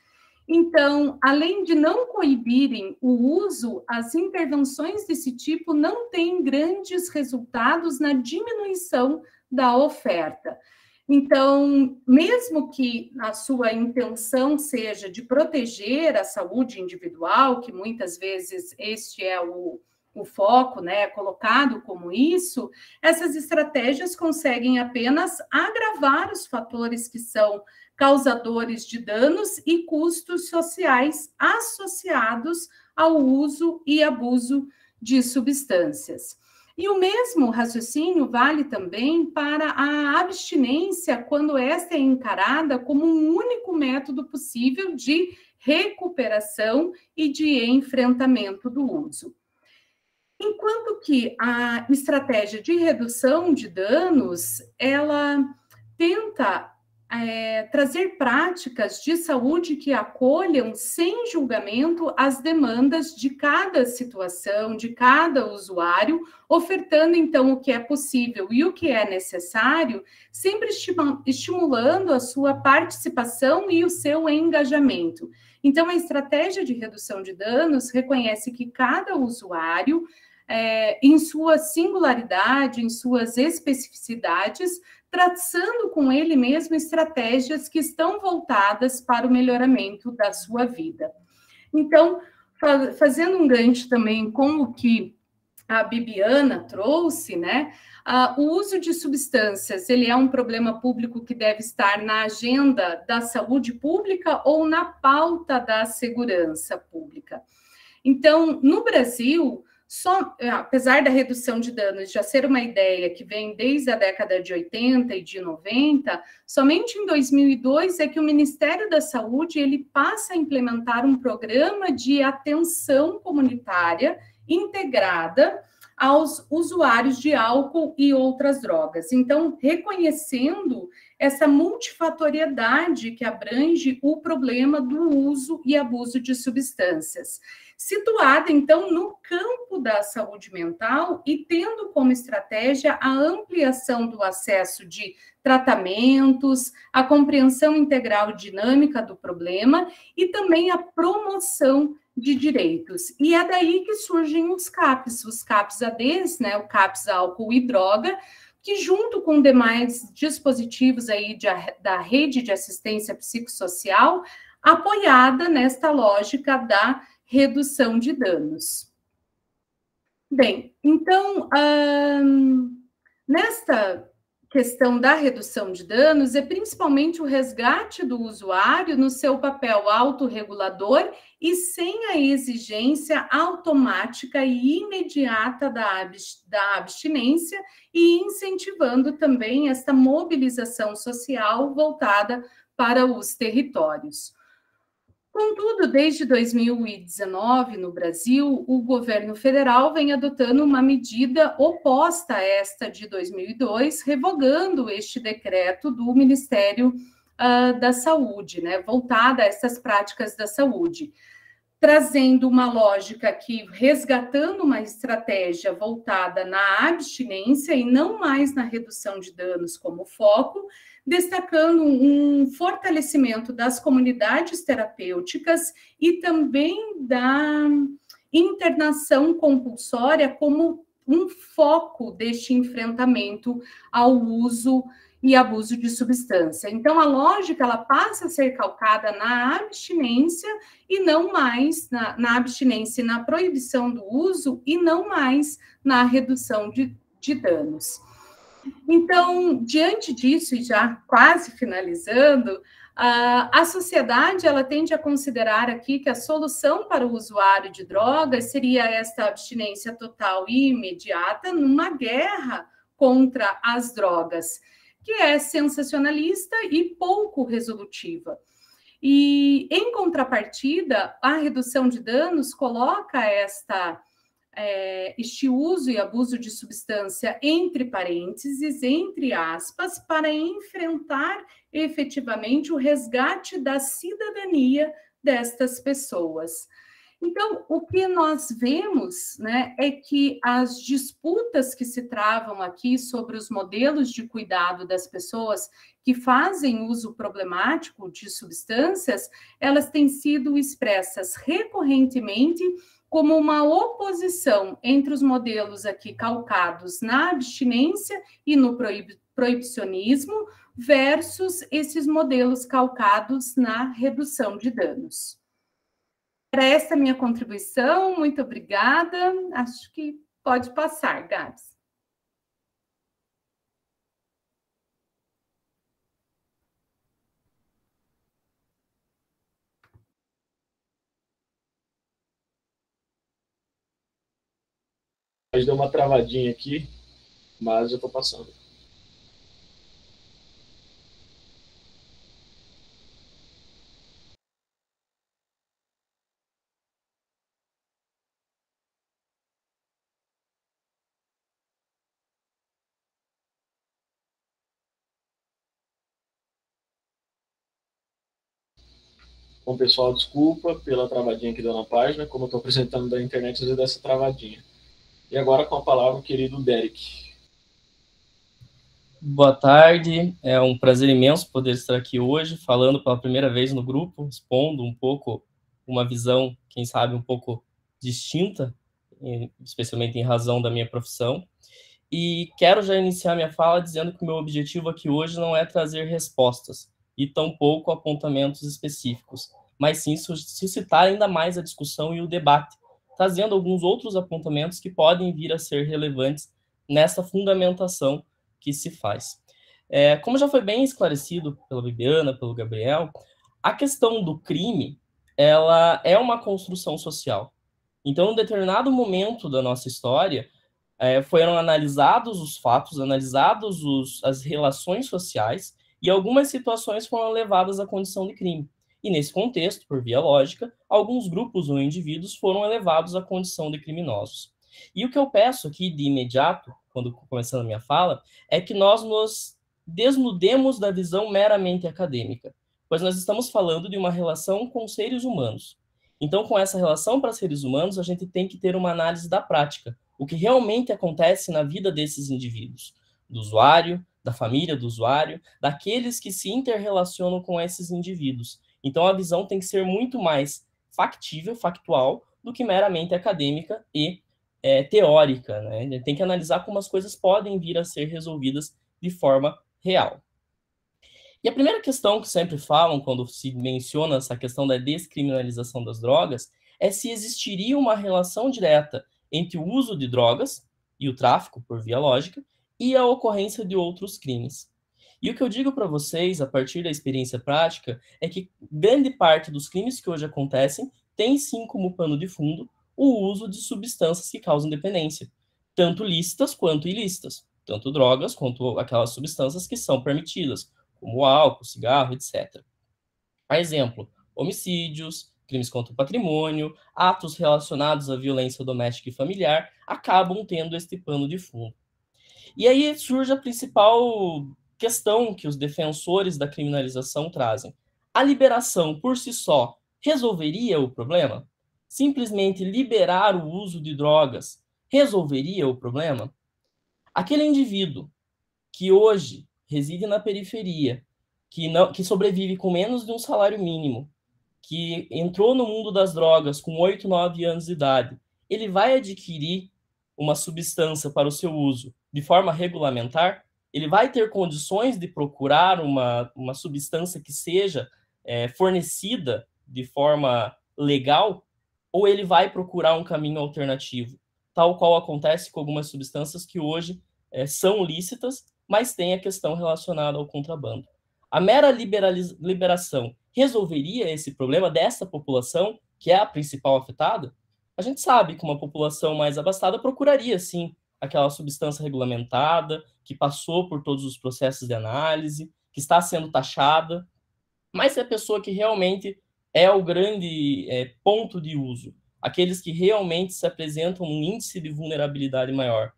Então, além de não coibirem o uso, as intervenções desse tipo não têm grandes resultados na diminuição da oferta. Então, mesmo que a sua intenção seja de proteger a saúde individual, que muitas vezes este é o foco, colocado como isso, essas estratégias conseguem apenas agravar os fatores que são causadores de danos e custos sociais associados ao uso e abuso de substâncias. E o mesmo raciocínio vale também para a abstinência, quando esta é encarada como um único método possível de recuperação e de enfrentamento do uso. Enquanto que a estratégia de redução de danos, ela tenta trazer práticas de saúde que acolham sem julgamento as demandas de cada situação, de cada usuário, ofertando então o que é possível e o que é necessário, sempre estimulando a sua participação e o seu engajamento. Então, a estratégia de redução de danos reconhece que cada usuário, em sua singularidade, em suas especificidades, traçando com ele mesmo estratégias que estão voltadas para o melhoramento da sua vida. Então, fazendo um gancho também com o que a Bibiana trouxe, o uso de substâncias, ele é um problema público que deve estar na agenda da saúde pública ou na pauta da segurança pública. Então, no Brasil, apesar da redução de danos já ser uma ideia que vem desde a década de 80 e de 90, somente em 2002 é que o Ministério da Saúde ele passa a implementar um programa de atenção comunitária integrada aos usuários de álcool e outras drogas. Então, reconhecendo essa multifatoriedade que abrange o problema do uso e abuso de substâncias. Situada, então, no campo da saúde mental e tendo como estratégia a ampliação do acesso de tratamentos, a compreensão integral e dinâmica do problema e também a promoção de direitos. E é daí que surgem os CAPS-ADs, né, o CAPS álcool e droga, que junto com demais dispositivos aí da rede de assistência psicossocial, apoiada nesta lógica da redução de danos. Bem, então, nesta questão da redução de danos, é principalmente o resgate do usuário no seu papel autorregulador e sem a exigência automática e imediata da abstinência e incentivando também esta mobilização social voltada para os territórios. Contudo, desde 2019, no Brasil, o governo federal vem adotando uma medida oposta a esta de 2002, revogando este decreto do Ministério da Saúde, né, voltada a essas práticas da saúde, trazendo uma lógica que, resgatando uma estratégia voltada na abstinência e não mais na redução de danos como foco, destacando um fortalecimento das comunidades terapêuticas e também da internação compulsória como um foco deste enfrentamento ao uso e abuso de substância. Então, a lógica ela passa a ser calcada na abstinência e não mais na abstinência e na proibição do uso e não mais na redução de danos. Então, diante disso, e já quase finalizando, a sociedade ela tende a considerar aqui que a solução para o usuário de drogas seria esta abstinência total e imediata numa guerra contra as drogas, que é sensacionalista e pouco resolutiva. E, em contrapartida, a redução de danos coloca este uso e abuso de substância entre parênteses, entre aspas, para enfrentar efetivamente o resgate da cidadania destas pessoas. Então, o que nós vemos, né, é que as disputas que se travam aqui sobre os modelos de cuidado das pessoas que fazem uso problemático de substâncias, elas têm sido expressas recorrentemente como uma oposição entre os modelos aqui calcados na abstinência e no proibicionismo versus esses modelos calcados na redução de danos. Para essa minha contribuição, muito obrigada. Acho que pode passar, Gabs. Mas deu uma travadinha aqui, mas eu estou passando. Bom, pessoal, desculpa pela travadinha que deu na página, como eu estou apresentando da internet, às vezes dá essa travadinha. E agora com a palavra o querido Derek. Boa tarde, é um prazer imenso poder estar aqui hoje, falando pela primeira vez no grupo, expondo um pouco uma visão, quem sabe, um pouco distinta, especialmente em razão da minha profissão. E quero já iniciar minha fala dizendo que o meu objetivo aqui hoje não é trazer respostas, e tampouco apontamentos específicos, mas sim suscitar ainda mais a discussão e o debate, trazendo alguns outros apontamentos que podem vir a ser relevantes nessa fundamentação que se faz. Como já foi bem esclarecido pela Bibiana, pelo Gabriel, a questão do crime, ela é uma construção social. Então, em determinado momento da nossa história, foram analisados os fatos, analisados as relações sociais, e algumas situações foram levadas à condição de crime. E nesse contexto, por via lógica, alguns grupos ou indivíduos foram elevados à condição de criminosos. E o que eu peço aqui de imediato, quando começando a minha fala, é que nós nos desnudemos da visão meramente acadêmica, pois nós estamos falando de uma relação com seres humanos. Então, com essa relação para seres humanos, a gente tem que ter uma análise da prática, o que realmente acontece na vida desses indivíduos, do usuário, da família do usuário, daqueles que se interrelacionam com esses indivíduos. Então, a visão tem que ser muito mais factível, factual, do que meramente acadêmica e teórica, né? Tem que analisar como as coisas podem vir a ser resolvidas de forma real. E a primeira questão que sempre falam quando se menciona essa questão da descriminalização das drogas é se existiria uma relação direta entre o uso de drogas e o tráfico, por via lógica, e a ocorrência de outros crimes. E o que eu digo para vocês, a partir da experiência prática, é que grande parte dos crimes que hoje acontecem tem sim como pano de fundo o uso de substâncias que causam dependência, tanto lícitas quanto ilícitas, tanto drogas quanto aquelas substâncias que são permitidas, como álcool, cigarro, etc. A exemplo, homicídios, crimes contra o patrimônio, atos relacionados à violência doméstica e familiar acabam tendo este pano de fundo. E aí surge a principal questão que os defensores da criminalização trazem. A liberação por si só resolveria o problema? Simplesmente liberar o uso de drogas resolveria o problema? Aquele indivíduo que hoje reside na periferia, que sobrevive com menos de um salário mínimo, que entrou no mundo das drogas com 8, 9 anos de idade, ele vai adquirir uma substância para o seu uso de forma regulamentar? Ele vai ter condições de procurar uma substância que seja fornecida de forma legal? Ou ele vai procurar um caminho alternativo, tal qual acontece com algumas substâncias que hoje são lícitas, mas tem a questão relacionada ao contrabando? A mera liberação resolveria esse problema dessa população, que é a principal afetada? A gente sabe que uma população mais abastada procuraria, sim, aquela substância regulamentada, que passou por todos os processos de análise, que está sendo taxada, mas se a pessoa que realmente é o grande ponto de uso, aqueles que realmente se apresentam num índice de vulnerabilidade maior,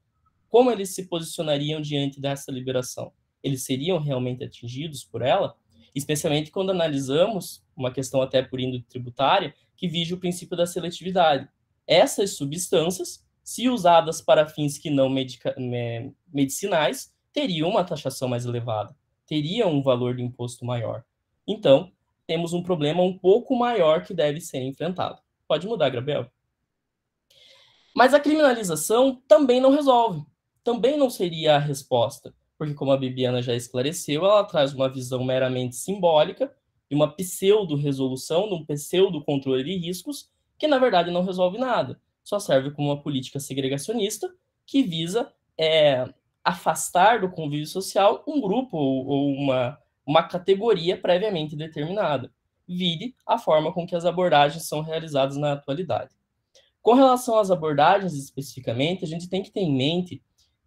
como eles se posicionariam diante dessa liberação? Eles seriam realmente atingidos por ela? Especialmente quando analisamos uma questão até por índole tributária, que vige o princípio da seletividade. Essas substâncias, se usadas para fins que não medicinais, teriam uma taxação mais elevada, teriam um valor de imposto maior. Então, temos um problema um pouco maior que deve ser enfrentado. Pode mudar, Gabriel. Mas a criminalização também não resolve. Também não seria a resposta, porque, como a Bibiana já esclareceu, ela traz uma visão meramente simbólica, de uma pseudo-resolução, de um pseudo-controle de riscos, que, na verdade, não resolve nada. Só serve como uma política segregacionista que visa afastar do convívio social um grupo ou uma categoria previamente determinada. Vire a forma com que as abordagens são realizadas na atualidade. Com relação às abordagens especificamente, a gente tem que ter em mente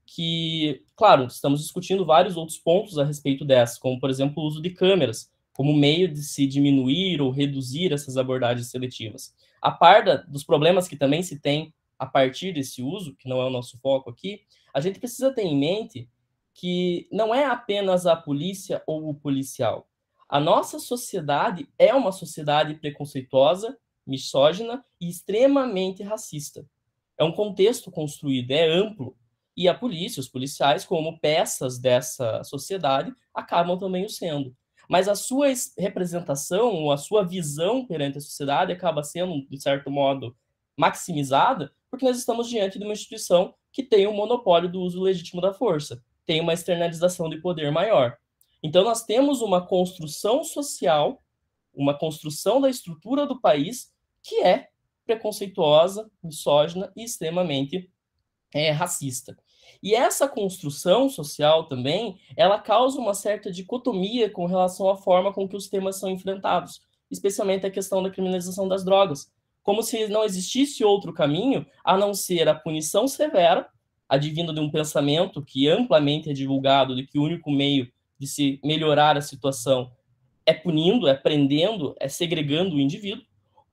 que, claro, estamos discutindo vários outros pontos a respeito dessas, como, por exemplo, o uso de câmeras, como meio de se diminuir ou reduzir essas abordagens seletivas. A par dos problemas que também se tem a partir desse uso, que não é o nosso foco aqui, a gente precisa ter em mente que não é apenas a polícia ou o policial. A nossa sociedade é uma sociedade preconceituosa, misógina e extremamente racista. É um contexto construído, é amplo, e a polícia, os policiais, como peças dessa sociedade, acabam também o sendo. Mas a sua representação, ou a sua visão perante a sociedade acaba sendo, de certo modo, maximizada, porque nós estamos diante de uma instituição que tem o monopólio do uso legítimo da força, tem uma externalização de poder maior. Então, nós temos uma construção social, uma construção da estrutura do país que é preconceituosa, misógina e extremamente racista. E essa construção social também, ela causa uma certa dicotomia com relação à forma com que os temas são enfrentados, especialmente a questão da criminalização das drogas, como se não existisse outro caminho a não ser a punição severa, advindo de um pensamento que amplamente é divulgado de que o único meio de se melhorar a situação é punindo, é prendendo, é segregando o indivíduo,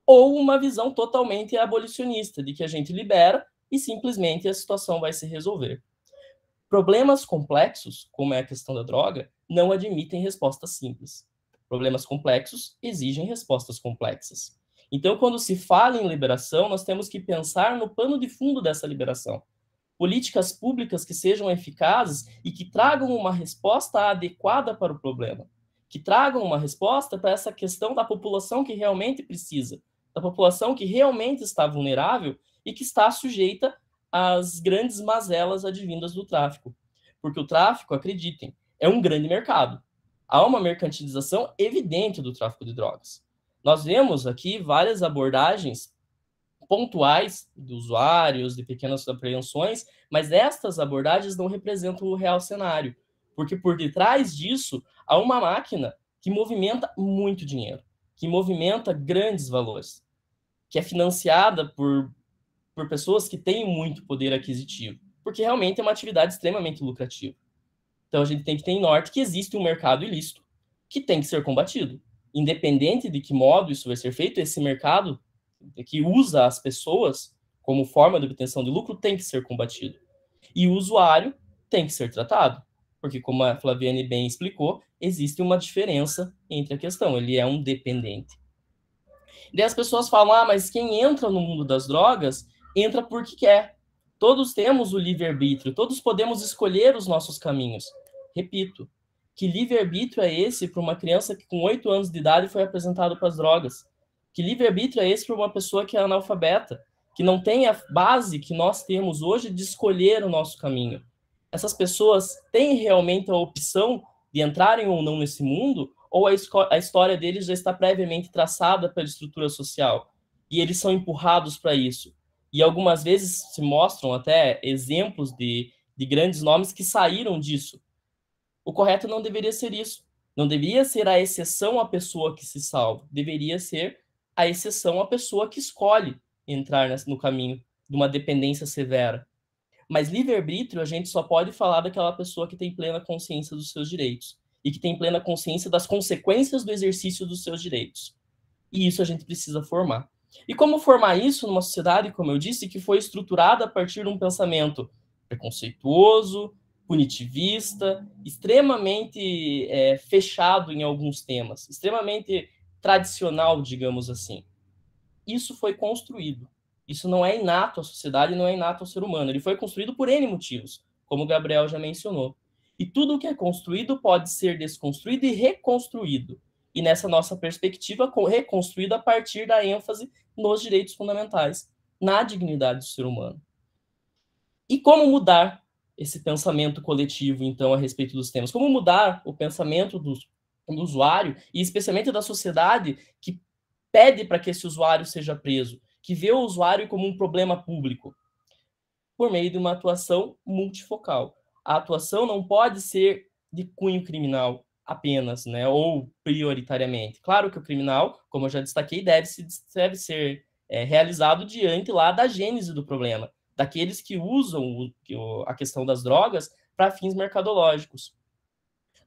ou uma visão totalmente abolicionista, de que a gente libera e simplesmente a situação vai se resolver. Problemas complexos, como é a questão da droga, não admitem respostas simples. Problemas complexos exigem respostas complexas. Então, quando se fala em liberação, nós temos que pensar no pano de fundo dessa liberação. Políticas públicas que sejam eficazes e que tragam uma resposta adequada para o problema, que tragam uma resposta para essa questão da população que realmente precisa, da população que realmente está vulnerável e que está sujeita às grandes mazelas advindas do tráfico. Porque o tráfico, acreditem, é um grande mercado. Há uma mercantilização evidente do tráfico de drogas. Nós vemos aqui várias abordagens pontuais de usuários, de pequenas apreensões, mas estas abordagens não representam o real cenário, porque por detrás disso há uma máquina que movimenta muito dinheiro, que movimenta grandes valores, que é financiada por pessoas que têm muito poder aquisitivo, porque realmente é uma atividade extremamente lucrativa. Então a gente tem que ter em norte que existe um mercado ilícito que tem que ser combatido. Independente de que modo isso vai ser feito, esse mercado que usa as pessoas como forma de obtenção de lucro tem que ser combatido. E o usuário tem que ser tratado, porque como a Flaviane bem explicou, existe uma diferença entre a questão, ele é um dependente. E daí as pessoas falam, mas quem entra no mundo das drogas, entra porque quer. Todos temos o livre-arbítrio, todos podemos escolher os nossos caminhos. Repito, que livre-arbítrio é esse para uma criança que com 8 anos de idade foi apresentado para as drogas? Que livre-arbítrio é esse para uma pessoa que é analfabeta, que não tem a base que nós temos hoje de escolher o nosso caminho? Essas pessoas têm realmente a opção de entrarem ou não nesse mundo, ou a história deles já está previamente traçada pela estrutura social, e eles são empurrados para isso? E algumas vezes se mostram até exemplos de grandes nomes que saíram disso. O correto não deveria ser isso. Não deveria ser a exceção a pessoa que se salva. Deveria ser a exceção a pessoa que escolhe entrar no caminho de uma dependência severa. Mas livre-arbítrio a gente só pode falar daquela pessoa que tem plena consciência dos seus direitos e que tem plena consciência das consequências do exercício dos seus direitos. E isso a gente precisa formar. E como formar isso numa sociedade, como eu disse, que foi estruturada a partir de um pensamento preconceituoso, punitivista, extremamente fechado em alguns temas, extremamente tradicional, digamos assim. Isso foi construído. Isso não é inato à sociedade, não é inato ao ser humano. Ele foi construído por N motivos, como o Gabriel já mencionou. E tudo o que é construído pode ser desconstruído e reconstruído. E nessa nossa perspectiva, reconstruído a partir da ênfase nos direitos fundamentais, na dignidade do ser humano. E como mudar esse pensamento coletivo, então, a respeito dos temas? Como mudar o pensamento do usuário, e especialmente da sociedade que pede para que esse usuário seja preso, que vê o usuário como um problema público? Por meio de uma atuação multifocal. A atuação não pode ser de cunho criminal apenas, né, ou prioritariamente. Claro que o criminal, como eu já destaquei, deve ser realizado diante lá da gênese do problema, daqueles que usam a questão das drogas para fins mercadológicos.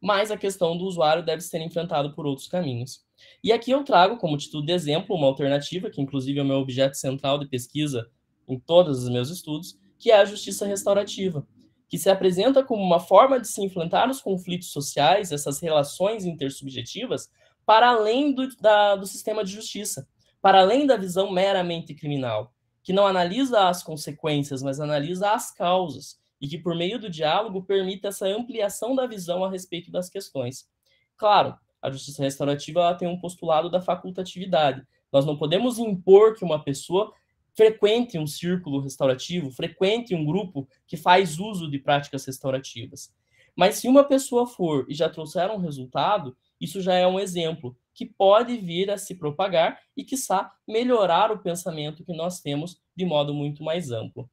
Mas a questão do usuário deve ser enfrentada por outros caminhos. E aqui eu trago como título de exemplo uma alternativa, que inclusive é o meu objeto central de pesquisa em todos os meus estudos, que é a justiça restaurativa, que se apresenta como uma forma de se enfrentar os conflitos sociais, essas relações intersubjetivas, para além do sistema de justiça, para além da visão meramente criminal, que não analisa as consequências, mas analisa as causas, e que, por meio do diálogo, permite essa ampliação da visão a respeito das questões. Claro, a justiça restaurativa ela tem um postulado da facultatividade. Nós não podemos impor que uma pessoa frequente um círculo restaurativo, frequente um grupo que faz uso de práticas restaurativas. Mas se uma pessoa for e já trouxer um resultado, isso já é um exemplo que pode vir a se propagar e, quiçá, melhorar o pensamento que nós temos de modo muito mais amplo.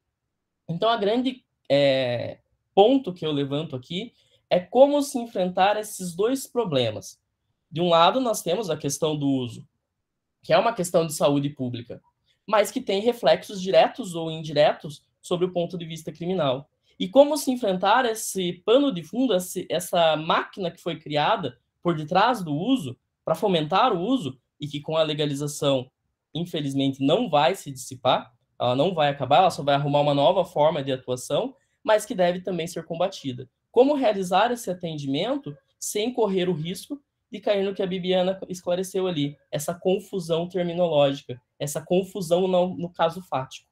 Então, a grande ponto que eu levanto aqui é como se enfrentar esses dois problemas. De um lado, nós temos a questão do uso, que é uma questão de saúde pública, mas que tem reflexos diretos ou indiretos sobre o ponto de vista criminal. E como se enfrentar esse pano de fundo, essa máquina que foi criada por detrás do uso, para fomentar o uso, e que com a legalização, infelizmente, não vai se dissipar, ela não vai acabar, ela só vai arrumar uma nova forma de atuação, mas que deve também ser combatida. Como realizar esse atendimento sem correr o risco de cair no que a Bibiana esclareceu ali, essa confusão terminológica, essa confusão no caso fático.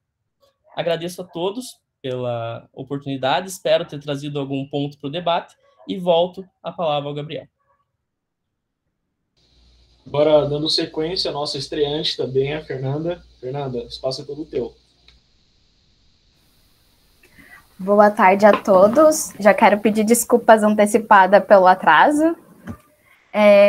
Agradeço a todos pela oportunidade, espero ter trazido algum ponto para o debate e volto a palavra ao Gabriel. Agora, dando sequência, a nossa estreante também é a Fernanda. Fernanda, o espaço é todo teu. Boa tarde a todos. Já quero pedir desculpas antecipadas pelo atraso.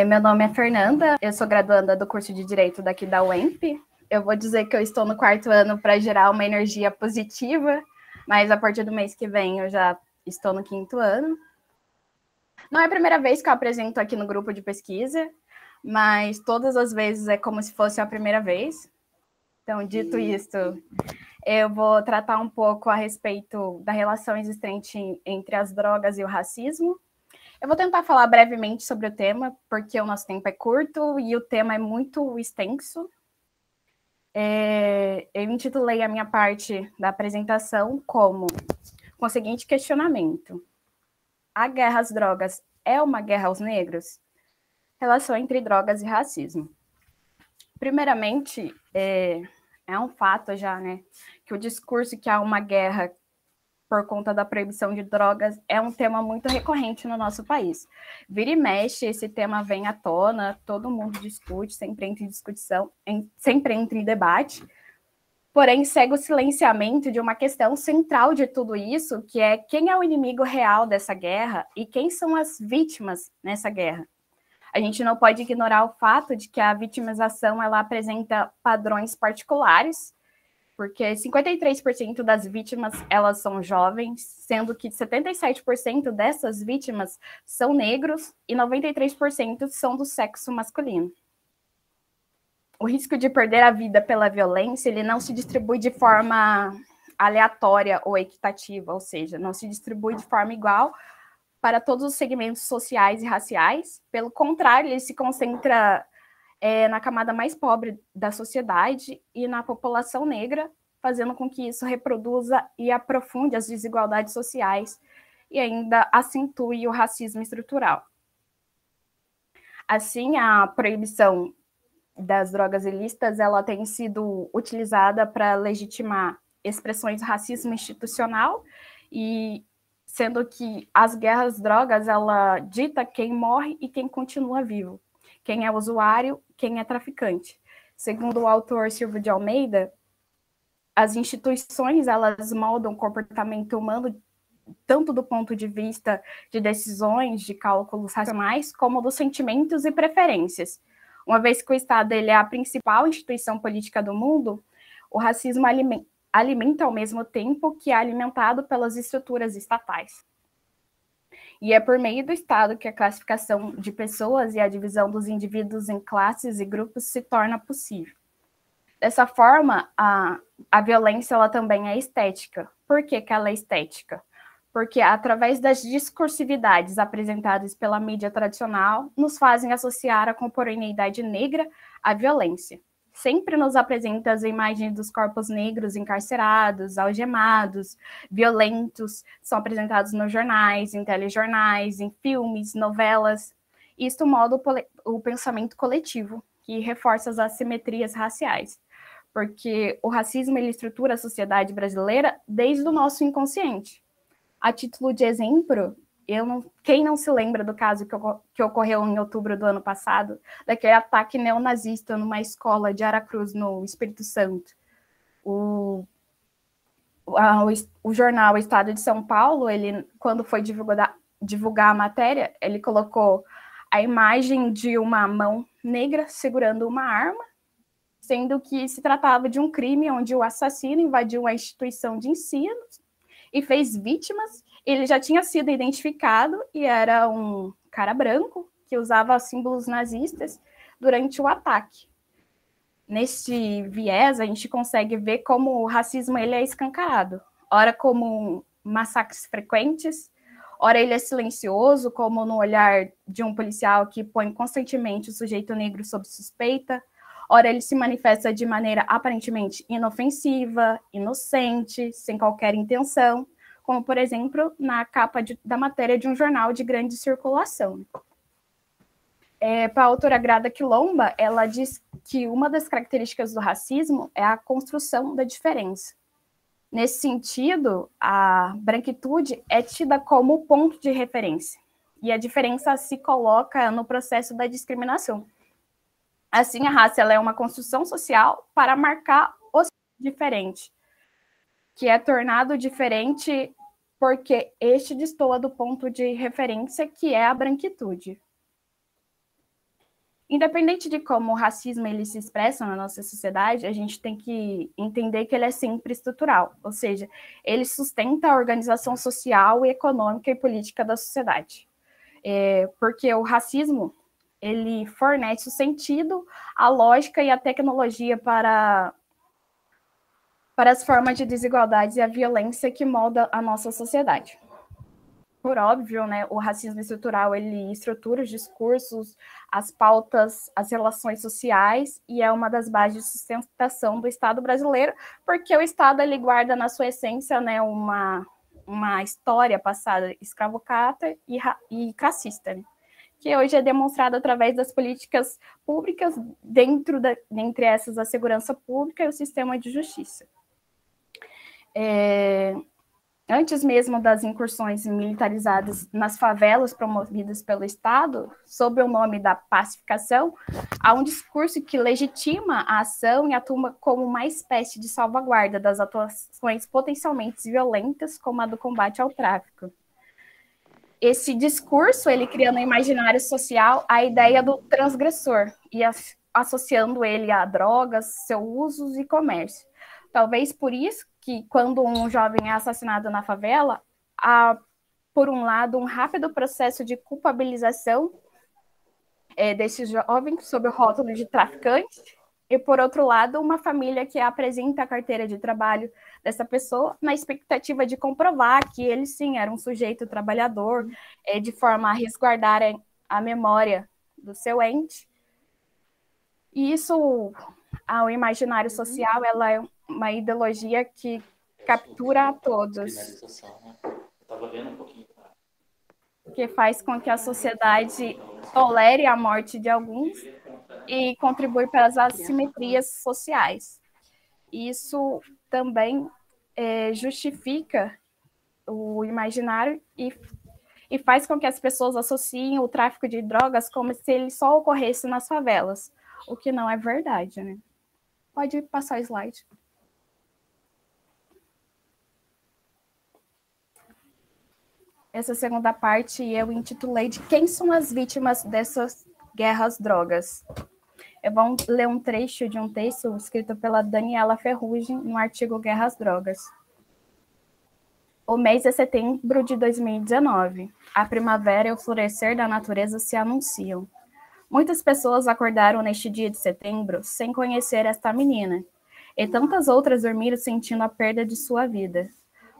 Meu nome é Fernanda, eu sou graduanda do curso de Direito daqui da UEMP. Eu vou dizer que eu estou no 4º ano para gerar uma energia positiva, mas a partir do mês que vem eu já estou no 5º ano. Não é a primeira vez que eu apresento aqui no grupo de pesquisa, mas todas as vezes é como se fosse a primeira vez. Então, dito isto, eu vou tratar um pouco a respeito da relação existente entre as drogas e o racismo. Eu vou tentar falar brevemente sobre o tema, porque o nosso tempo é curto e o tema é muito extenso. Eu intitulei a minha parte da apresentação com o seguinte questionamento: a guerra às drogas é uma guerra aos negros? Relação entre drogas e racismo. Primeiramente, é um fato já, né, que o discurso que há uma guerra por conta da proibição de drogas é um tema muito recorrente no nosso país. Vira e mexe, esse tema vem à tona, todo mundo discute, sempre entra em discussão, sempre entra em debate, porém segue o silenciamento de uma questão central de tudo isso, que é quem é o inimigo real dessa guerra e quem são as vítimas nessa guerra. A gente não pode ignorar o fato de que a vitimização ela apresenta padrões particulares, porque 53% das vítimas elas são jovens, sendo que 77% dessas vítimas são negros e 93% são do sexo masculino. O risco de perder a vida pela violência ele não se distribui de forma aleatória ou equitativa, ou seja, não se distribui de forma igual para todos os segmentos sociais e raciais. Pelo contrário, ele se concentra na camada mais pobre da sociedade e na população negra, fazendo com que isso reproduza e aprofunde as desigualdades sociais e ainda acentue o racismo estrutural. Assim, a proibição das drogas ilícitas ela tem sido utilizada para legitimar expressões de racismo institucional, e sendo que as guerras às drogas ela dita quem morre e quem continua vivo, quem é usuário, quem é traficante. Segundo o autor Silvio de Almeida, as instituições elas moldam o comportamento humano tanto do ponto de vista de decisões, de cálculos racionais, como dos sentimentos e preferências. Uma vez que o Estado ele é a principal instituição política do mundo, o racismo alimenta ao mesmo tempo que é alimentado pelas estruturas estatais. E é por meio do Estado que a classificação de pessoas e a divisão dos indivíduos em classes e grupos se torna possível. Dessa forma, a violência ela também é estética. Por que que ela é estética? Porque através das discursividades apresentadas pela mídia tradicional, nos fazem associar a contemporaneidade negra à violência. Sempre nos apresenta as imagens dos corpos negros encarcerados, algemados, violentos, são apresentados nos jornais, em telejornais, em filmes, novelas. Isto molda o pensamento coletivo, que reforça as assimetrias raciais, porque o racismo ele estrutura a sociedade brasileira desde o nosso inconsciente. A título de exemplo, quem não se lembra do caso que ocorreu em outubro do ano passado, daquele ataque neonazista numa escola de Aracruz, no Espírito Santo? O jornal Estado de São Paulo, ele, quando foi divulgar a matéria, ele colocou a imagem de uma mão negra segurando uma arma, sendo que se tratava de um crime onde o assassino invadiu a instituição de ensino e fez vítimas. Ele já tinha sido identificado e era um cara branco que usava símbolos nazistas durante o ataque. Neste viés, a gente consegue ver como o racismo ele é escancarado, ora como massacres frequentes, ora ele é silencioso, como no olhar de um policial que põe constantemente o sujeito negro sob suspeita, ora ele se manifesta de maneira aparentemente inofensiva, inocente, sem qualquer intenção, como, por exemplo, na capa da matéria de um jornal de grande circulação. Para a autora Grada Quilomba, ela diz que uma das características do racismo é a construção da diferença. Nesse sentido, a branquitude é tida como ponto de referência, e a diferença se coloca no processo da discriminação. Assim, a raça ela é uma construção social para marcar o diferente, que é tornado diferente porque este destoa do ponto de referência, que é a branquitude. Independente de como o racismo ele se expressa na nossa sociedade, a gente tem que entender que ele é sempre estrutural, ou seja, ele sustenta a organização social, econômica e política da sociedade. Porque o racismo ele fornece o sentido, a lógica e a tecnologia para as formas de desigualdade e a violência que molda a nossa sociedade. Por óbvio, né, o racismo estrutural ele estrutura os discursos, as pautas, as relações sociais, e é uma das bases de sustentação do Estado brasileiro, porque o Estado ele guarda na sua essência, né, uma história passada escravocrata e racista, né, que hoje é demonstrada através das políticas públicas, dentre essas a segurança pública e o sistema de justiça. Antes mesmo das incursões militarizadas nas favelas promovidas pelo Estado, sob o nome da pacificação, há um discurso que legitima a ação e atua como uma espécie de salvaguarda das atuações potencialmente violentas, como a do combate ao tráfico. Esse discurso, ele cria no imaginário social a ideia do transgressor, e associando ele a drogas, seus usos e comércio. Talvez por isso que, quando um jovem é assassinado na favela, há, por um lado, um rápido processo de culpabilização desse jovem sob o rótulo de traficante, e, por outro lado, uma família que apresenta a carteira de trabalho dessa pessoa na expectativa de comprovar que ele, sim, era um sujeito trabalhador, de forma a resguardar a memória do seu ente. E isso, ao imaginário social, ela é uma ideologia que captura a todos, que faz com que a sociedade tolere a morte de alguns e contribui para as assimetrias sociais. Isso também justifica o imaginário e faz com que as pessoas associem o tráfico de drogas como se ele só ocorresse nas favelas, o que não é verdade, né? Pode passar o slide. Essa segunda parte eu intitulei de quem são as vítimas dessas guerras drogas. Eu vou ler um trecho de um texto escrito pela Daniela Ferrugem no artigo Guerras Drogas. O mês é setembro de 2019. A primavera e o florescer da natureza se anunciam. Muitas pessoas acordaram neste dia de setembro sem conhecer esta menina, e tantas outras dormiram sentindo a perda de sua vida.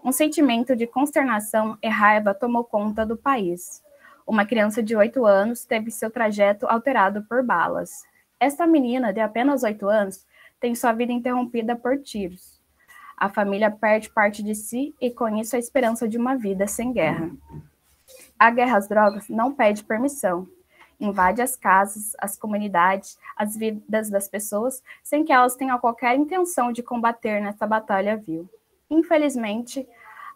Um sentimento de consternação e raiva tomou conta do país. Uma criança de 8 anos teve seu trajeto alterado por balas. Esta menina, de apenas 8 anos, tem sua vida interrompida por tiros. A família perde parte de si e, com isso, a esperança de uma vida sem guerra. A guerra às drogas não pede permissão. Invade as casas, as comunidades, as vidas das pessoas, sem que elas tenham qualquer intenção de combater nessa batalha vil. Infelizmente,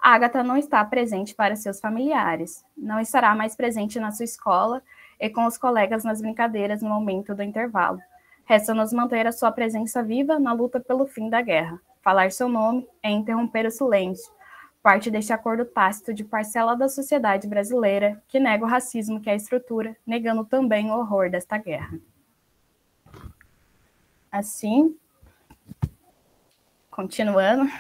a Agatha não está presente para seus familiares, não estará mais presente na sua escola e com os colegas nas brincadeiras no momento do intervalo. Resta-nos manter a sua presença viva na luta pelo fim da guerra. Falar seu nome é interromper o silêncio, parte deste acordo tácito de parcela da sociedade brasileira que nega o racismo que é a estrutura, negando também o horror desta guerra. Assim, continuando,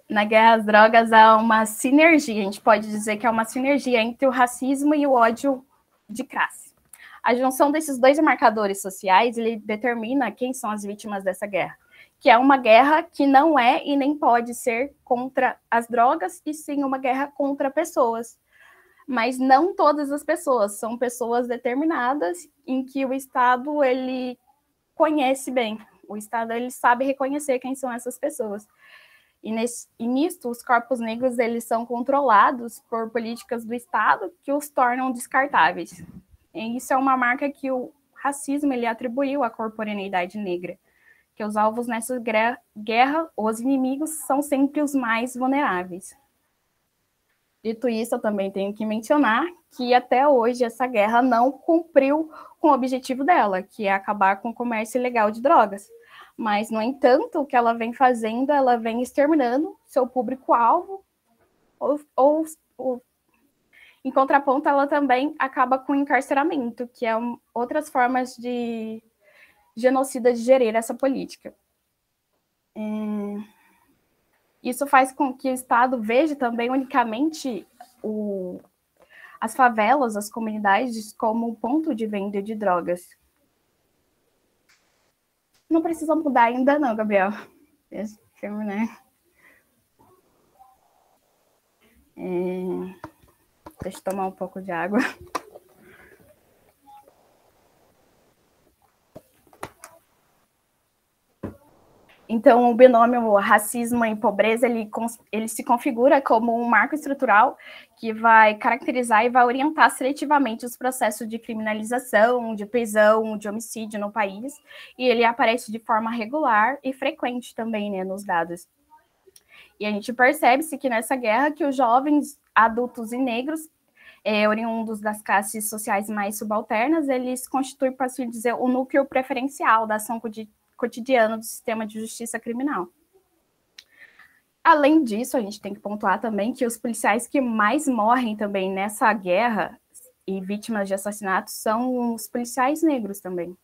na guerra às drogas há uma sinergia, a gente pode dizer que é uma sinergia entre o racismo e o ódio de classe. A junção desses dois marcadores sociais, ele determina quem são as vítimas dessa guerra, que é uma guerra que não é e nem pode ser contra as drogas, e sim uma guerra contra pessoas. Mas não todas as pessoas, são pessoas determinadas em que o Estado ele conhece bem, o Estado ele sabe reconhecer quem são essas pessoas. E nisto, os corpos negros eles são controlados por políticas do Estado que os tornam descartáveis. E isso é uma marca que o racismo ele atribuiu à corporeidade negra, que os alvos nessa guerra, os inimigos, são sempre os mais vulneráveis. Dito isso, eu também tenho que mencionar que até hoje essa guerra não cumpriu com o objetivo dela, que é acabar com o comércio ilegal de drogas. Mas, no entanto, o que ela vem fazendo, ela vem exterminando seu público-alvo, ou em contraponto, ela também acaba com o encarceramento, que é outras formas de genocida de gerir essa política. Isso faz com que o Estado veja também unicamente as favelas, as comunidades, como um ponto de venda de drogas. Não precisa mudar ainda não, Gabriel. Esse filme, né? Deixa eu tomar um pouco de água. Então, o binômio racismo e pobreza, ele se configura como um marco estrutural que vai caracterizar e vai orientar seletivamente os processos de criminalização, de prisão, de homicídio no país, e ele aparece de forma regular e frequente também, né, nos dados. E a gente percebe-se que nessa guerra que os jovens, adultos e negros, oriundos das classes sociais mais subalternas, eles constituem, para assim dizer, o núcleo preferencial da ação cotidiana do sistema de justiça criminal. Além disso, a gente tem que pontuar também que os policiais que mais morrem também nessa guerra e vítimas de assassinatos são os policiais negros também.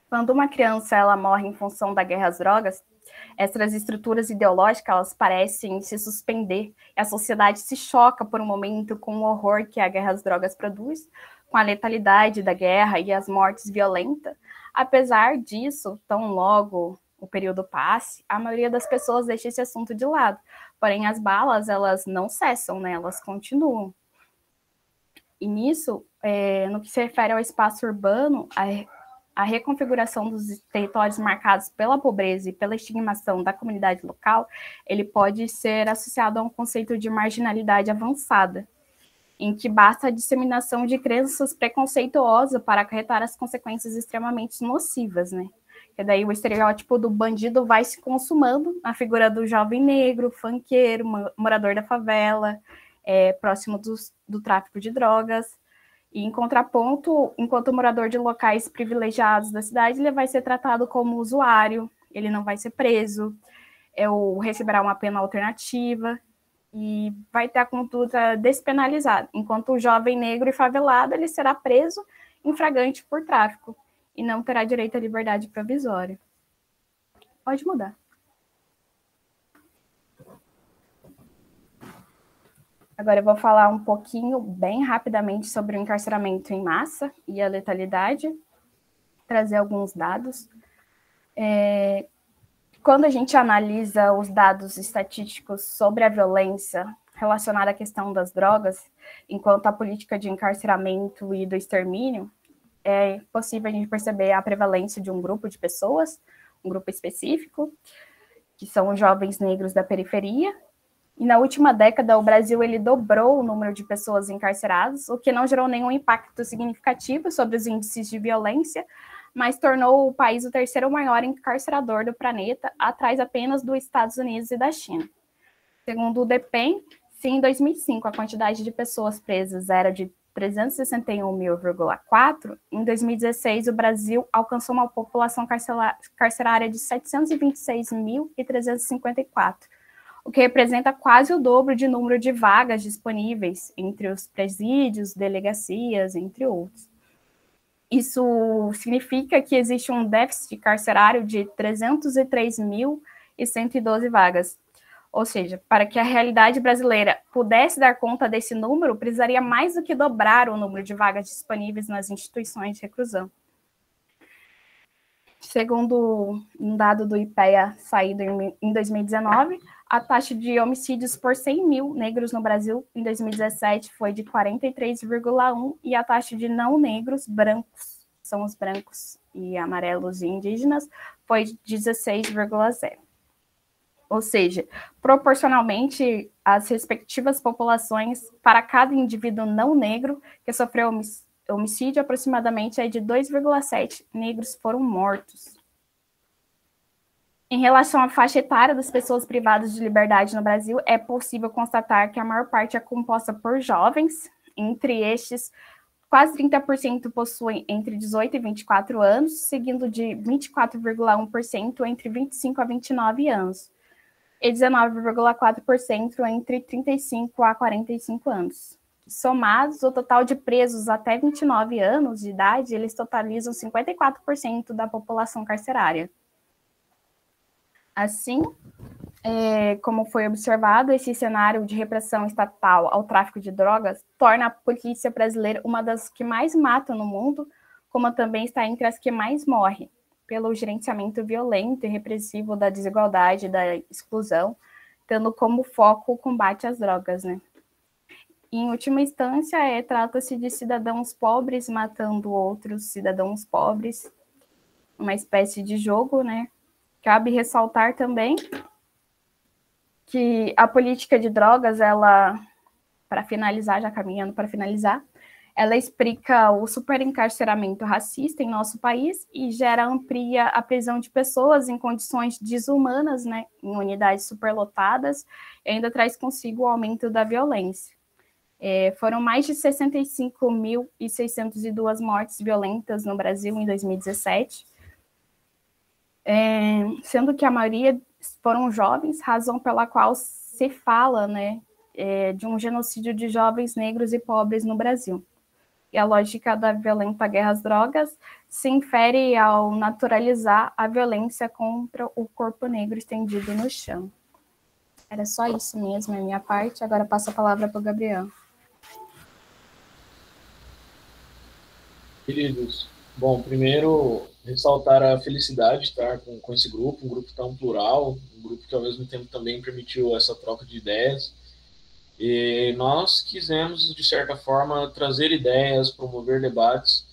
Quando uma criança ela morre em função da guerra às drogas, essas estruturas ideológicas elas parecem se suspender, e a sociedade se choca por um momento com o horror que a guerra às drogas produz, com a letalidade da guerra e as mortes violentas. Apesar disso, tão logo o período passe, a maioria das pessoas deixa esse assunto de lado. Porém, as balas, elas não cessam, né? Elas continuam. E nisso, no que se refere ao espaço urbano, a reconfiguração dos territórios marcados pela pobreza e pela estigmação da comunidade local, ele pode ser associado a um conceito de marginalidade avançada, em que basta a disseminação de crenças preconceituosas para acarretar as consequências extremamente nocivas, né? E daí o estereótipo do bandido vai se consumando na figura do jovem negro, funkeiro, morador da favela, próximo do tráfico de drogas. E, em contraponto, enquanto morador de locais privilegiados da cidade, ele vai ser tratado como usuário, ele não vai ser preso, ou receberá uma pena alternativa, e vai ter a conduta despenalizada, enquanto o jovem negro e favelado ele será preso em flagrante por tráfico e não terá direito à liberdade provisória. Pode mudar. Agora eu vou falar um pouquinho, bem rapidamente, sobre o encarceramento em massa e a letalidade, trazer alguns dados. Quando a gente analisa os dados estatísticos sobre a violência relacionada à questão das drogas, enquanto a política de encarceramento e do extermínio, é possível a gente perceber a prevalência de um grupo de pessoas, um grupo específico, que são os jovens negros da periferia. E na última década, o Brasil ele dobrou o número de pessoas encarceradas, o que não gerou nenhum impacto significativo sobre os índices de violência, mas tornou o país o terceiro maior encarcerador do planeta, atrás apenas dos Estados Unidos e da China. Segundo o DEPEN, se em 2005 a quantidade de pessoas presas era de 361.000,4, em 2016 o Brasil alcançou uma população carcerária de 726.354, o que representa quase o dobro de número de vagas disponíveis entre os presídios, delegacias, entre outros. Isso significa que existe um déficit carcerário de 303.112 vagas. Ou seja, para que a realidade brasileira pudesse dar conta desse número, precisaria mais do que dobrar o número de vagas disponíveis nas instituições de reclusão. Segundo um dado do IPEA saído em 2019, a taxa de homicídios por 100 mil negros no Brasil em 2017 foi de 43,1 e a taxa de não negros, brancos, são os brancos e amarelos e indígenas, foi de 16,0. ou seja, proporcionalmente às respectivas populações, para cada indivíduo não negro que sofreu homicídio, aproximadamente de 2,7 negros foram mortos. Em relação à faixa etária das pessoas privadas de liberdade no Brasil, é possível constatar que a maior parte é composta por jovens, entre estes, quase 30% possuem entre 18 e 24 anos, seguindo de 24,1% entre 25 a 29 anos, e 19,4% entre 35 a 45 anos. Somados, o total de presos até 29 anos de idade, eles totalizam 54% da população carcerária. Assim, como foi observado, esse cenário de repressão estatal ao tráfico de drogas torna a polícia brasileira uma das que mais mata no mundo, como também está entre as que mais morre, pelo gerenciamento violento e repressivo da desigualdade e da exclusão, tendo como foco o combate às drogas, né? Em última instância, trata-se de cidadãos pobres matando outros cidadãos pobres, uma espécie de jogo, né? Cabe ressaltar também que a política de drogas, ela, para finalizar, já caminhando para finalizar, ela explica o superencarceramento racista em nosso país e amplia a prisão de pessoas em condições desumanas, né, em unidades superlotadas, e ainda traz consigo o aumento da violência. Foram mais de 65.602 mortes violentas no Brasil em 2017, sendo que a maioria foram jovens, razão pela qual se fala, né, de um genocídio de jovens negros e pobres no Brasil. E a lógica da violenta guerra às drogas se infere ao naturalizar a violência contra o corpo negro estendido no chão. Era só isso mesmo, a minha parte. Agora passo a palavra para o Gabriel. Queridos, bom, primeiro ressaltar a felicidade de estar com esse grupo, um grupo tão plural, um grupo que ao mesmo tempo também permitiu essa troca de ideias. E nós quisemos, de certa forma, trazer ideias, promover debates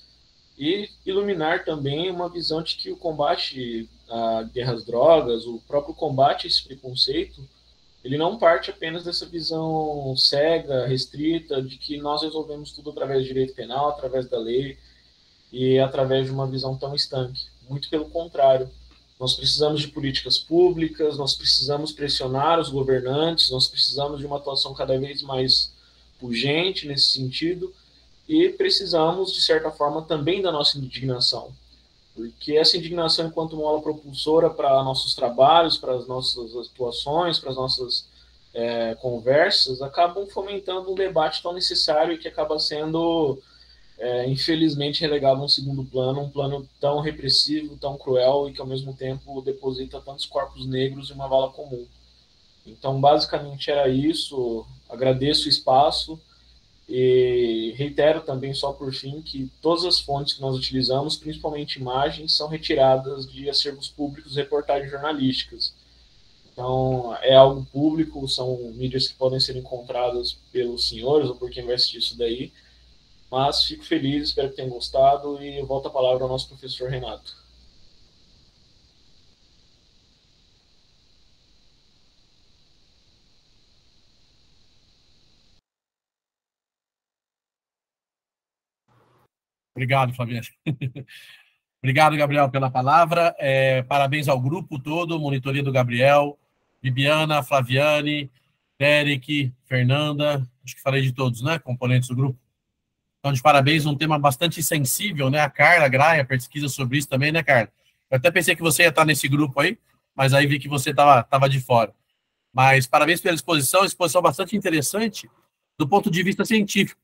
e iluminar também uma visão de que o combate à guerra às drogas, o próprio combate a esse preconceito, ele não parte apenas dessa visão cega, restrita, de que nós resolvemos tudo através do direito penal, através da lei e através de uma visão tão estanque. Muito pelo contrário. Nós precisamos de políticas públicas, nós precisamos pressionar os governantes, nós precisamos de uma atuação cada vez mais pungente nesse sentido e precisamos, de certa forma, também da nossa indignação. Porque essa indignação, enquanto mola propulsora para nossos trabalhos, para as nossas atuações, para as nossas conversas, acabam fomentando um debate tão necessário e que acaba sendo infelizmente relegado a um segundo plano, um plano tão repressivo, tão cruel e que ao mesmo tempo deposita tantos corpos negros em uma vala comum. Então, basicamente era isso. Agradeço o espaço e reitero também, só por fim, que todas as fontes que nós utilizamos, principalmente imagens, são retiradas de acervos públicos, reportagens jornalísticas. Então, é algo público, são mídias que podem ser encontradas pelos senhores ou por quem vai assistir isso daí. Mas fico feliz, espero que tenham gostado e eu volto a palavra ao nosso professor Renato. Obrigado, Flaviano. Obrigado, Gabriel, pela palavra. Parabéns ao grupo todo, monitoria do Gabriel, Bibiana, Flaviane, Derek, Fernanda, acho que falei de todos, né? Componentes do grupo. Então, de parabéns, um tema bastante sensível, né? A Carla Graia pesquisa sobre isso também, né, Carla? Eu até pensei que você ia estar nesse grupo aí, mas aí vi que você estava de fora. Mas parabéns pela exposição bastante interessante do ponto de vista científico,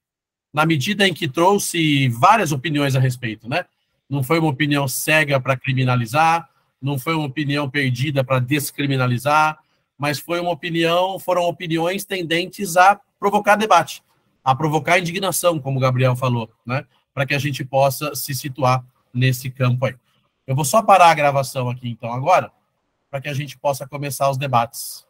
na medida em que trouxe várias opiniões a respeito, né? Não foi uma opinião cega para criminalizar, não foi uma opinião perdida para descriminalizar, mas foram opiniões tendentes a provocar debate, a provocar indignação, como o Gabriel falou, né? Para que a gente possa se situar nesse campo aí. Eu vou só parar a gravação aqui, então, agora, para que a gente possa começar os debates.